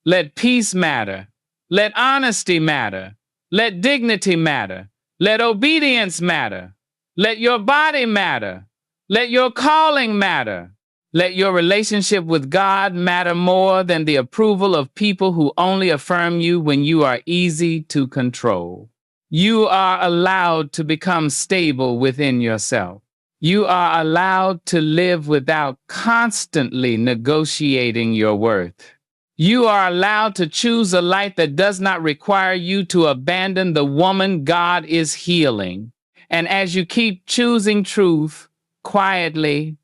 Let peace matter. Let honesty matter. Let dignity matter. Let obedience matter. Let your body matter. Let your calling matter. Let your relationship with God matter more than the approval of people who only affirm you when you are easy to control. You are allowed to become stable within yourself. You are allowed to live without constantly negotiating your worth. You are allowed to choose a light that does not require you to abandon the woman God is healing. And as you keep choosing truth, quietly,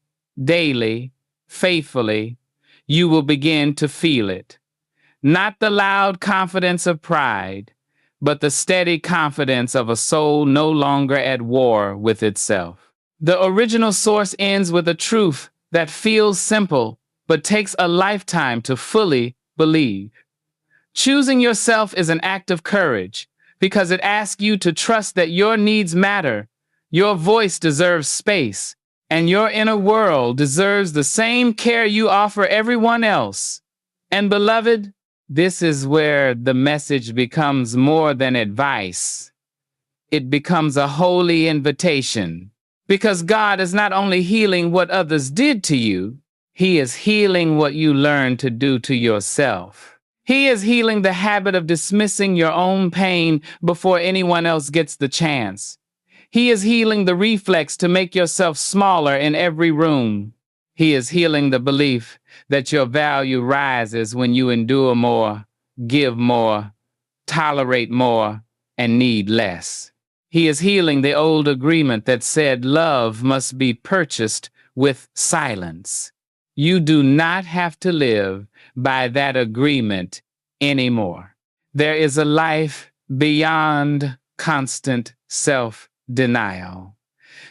daily, faithfully, you will begin to feel it. Not the loud confidence of pride, but the steady confidence of a soul no longer at war with itself. The original source ends with a truth that feels simple, but takes a lifetime to fully believe. Choosing yourself is an act of courage because it asks you to trust that your needs matter, Your voice deserves space, and your inner world deserves the same care you offer everyone else. And beloved, this is where the message becomes more than advice. It becomes a holy invitation. Because God is not only healing what others did to you, He is healing what you learned to do to yourself. He is healing the habit of dismissing your own pain before anyone else gets the chance. He is healing the reflex to make yourself smaller in every room. He is healing the belief that your value rises when you endure more, give more, tolerate more, and need less. He is healing the old agreement that said love must be purchased with silence. You do not have to live by that agreement anymore. There is a life beyond constant self-denial.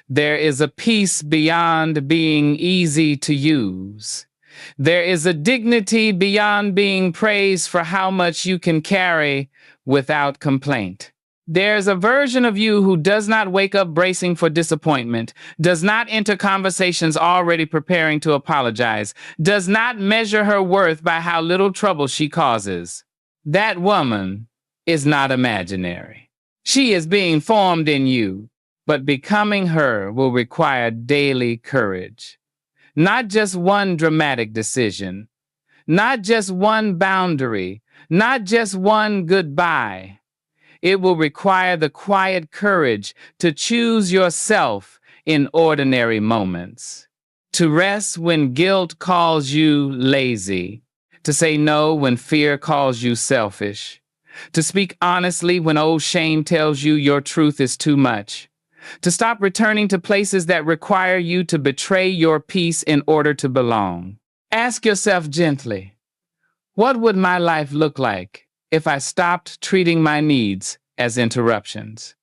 There is a peace beyond being easy to use. There is a dignity beyond being praised for how much you can carry without complaint. There's a version of you who does not wake up bracing for disappointment, does not enter conversations already preparing to apologize, does not measure her worth by how little trouble she causes. That woman is not imaginary. She is being formed in you, but becoming her will require daily courage. Not just one dramatic decision, not just one boundary, not just one goodbye. It will require the quiet courage to choose yourself in ordinary moments, to rest when guilt calls you lazy, to say no when fear calls you selfish, to speak honestly when old shame tells you your truth is too much, to stop returning to places that require you to betray your peace in order to belong. Ask yourself gently, what would my life look like if I stopped treating my needs as interruptions?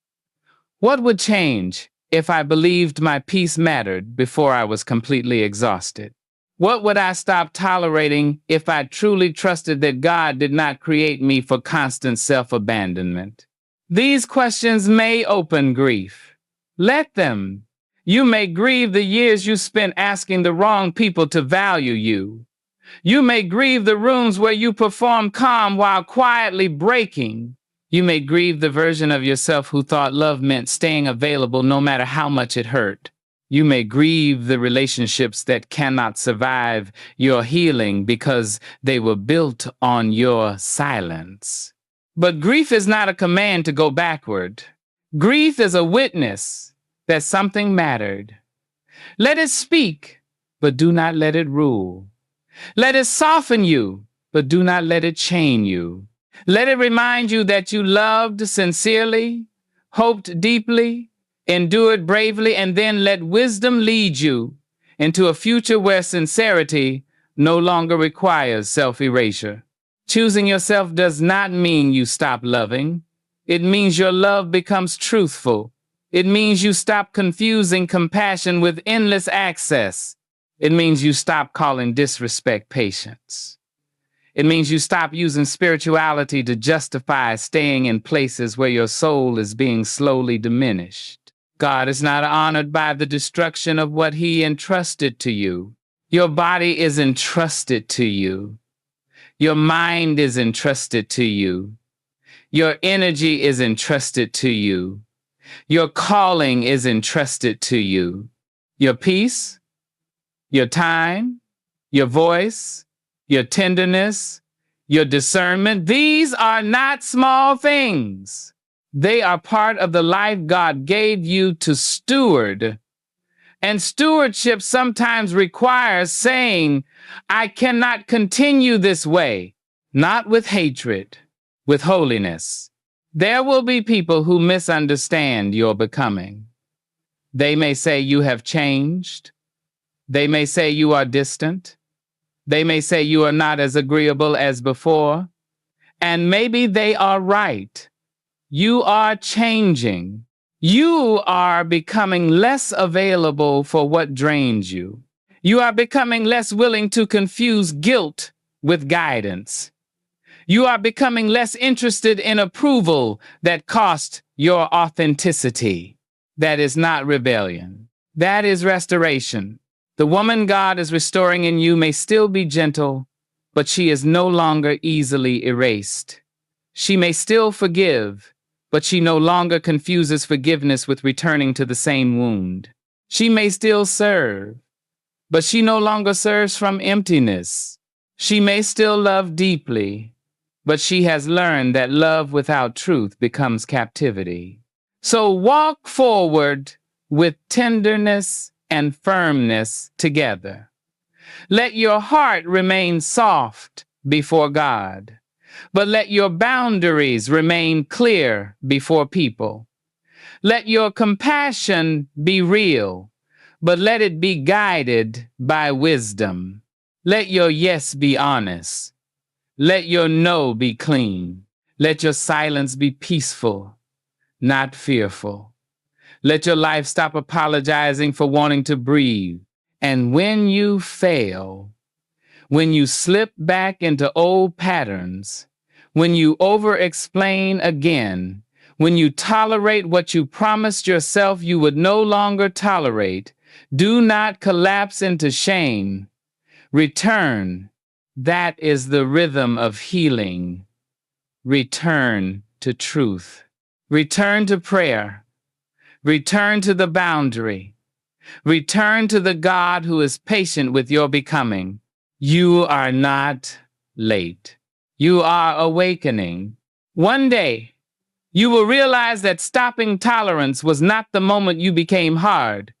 What would change if I believed my peace mattered before I was completely exhausted? What would I stop tolerating if I truly trusted that God did not create me for constant self-abandonment? These questions may open grief. Let them. You may grieve the years you spent asking the wrong people to value you. You may grieve the rooms where you perform calm while quietly breaking. You may grieve the version of yourself who thought love meant staying available no matter how much it hurt. You may grieve the relationships that cannot survive your healing because they were built on your silence. But grief is not a command to go backward. Grief is a witness that something mattered. Let it speak, but do not let it rule. Let it soften you, but do not let it chain you. Let it remind you that you loved sincerely, hoped deeply, endured bravely, and then let wisdom lead you into a future where sincerity no longer requires self-erasure. Choosing yourself does not mean you stop loving. It means your love becomes truthful. It means you stop confusing compassion with endless access. It means you stop calling disrespect patience. It means you stop using spirituality to justify staying in places where your soul is being slowly diminished. God is not honored by the destruction of what He entrusted to you. Your body is entrusted to you. Your mind is entrusted to you. Your energy is entrusted to you. Your calling is entrusted to you. Your peace, your time, your voice, your tenderness, your discernment, these are not small things. They are part of the life God gave you to steward. And stewardship sometimes requires saying, I cannot continue this way, not with hatred, with holiness. There will be people who misunderstand your becoming. They may say you have changed. They may say you are distant. They may say you are not as agreeable as before. And maybe they are right. You are changing. You are becoming less available for what drains you. You are becoming less willing to confuse guilt with guidance. You are becoming less interested in approval that costs your authenticity. That is not rebellion. That is restoration. The woman God is restoring in you may still be gentle, but she is no longer easily erased. She may still forgive, but she no longer confuses forgiveness with returning to the same wound. She may still serve, but she no longer serves from emptiness. She may still love deeply, but she has learned that love without truth becomes captivity. So walk forward with tenderness and firmness together. Let your heart remain soft before God, but let your boundaries remain clear before people. Let your compassion be real, but let it be guided by wisdom. Let your yes be honest. Let your no be clean. Let your silence be peaceful, not fearful. Let your life stop apologizing for wanting to breathe. And when you fail, when you slip back into old patterns, when you over-explain again, when you tolerate what you promised yourself you would no longer tolerate, do not collapse into shame. Return. That is the rhythm of healing. Return to truth. Return to prayer. Return to the boundary. Return to the God who is patient with your becoming. You are not late. You are awakening. One day, you will realize that stopping tolerance was not the moment you became hard.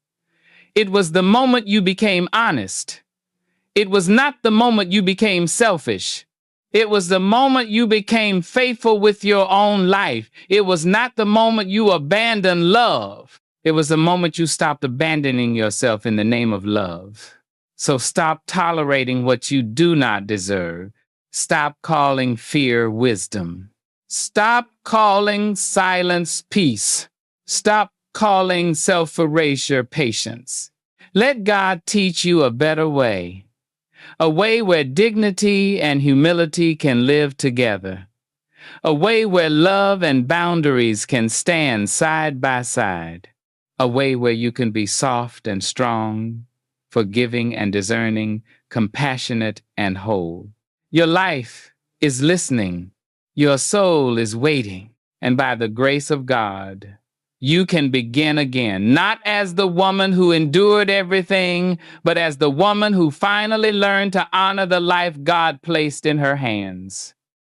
It was the moment you became honest. It was not the moment you became selfish. It was the moment you became faithful with your own life. It was not the moment you abandoned love. It was the moment you stopped abandoning yourself in the name of love. So stop tolerating what you do not deserve. Stop calling fear wisdom. Stop calling silence peace. Stop calling self-erasure patience. Let God teach you a better way. A way where dignity and humility can live together. A way where love and boundaries can stand side by side. A way where you can be soft and strong, forgiving and discerning, compassionate and whole. Your life is listening. Your soul is waiting. And by the grace of God, you can begin again, not as the woman who endured everything, but as the woman who finally learned to honor the life God placed in her hands.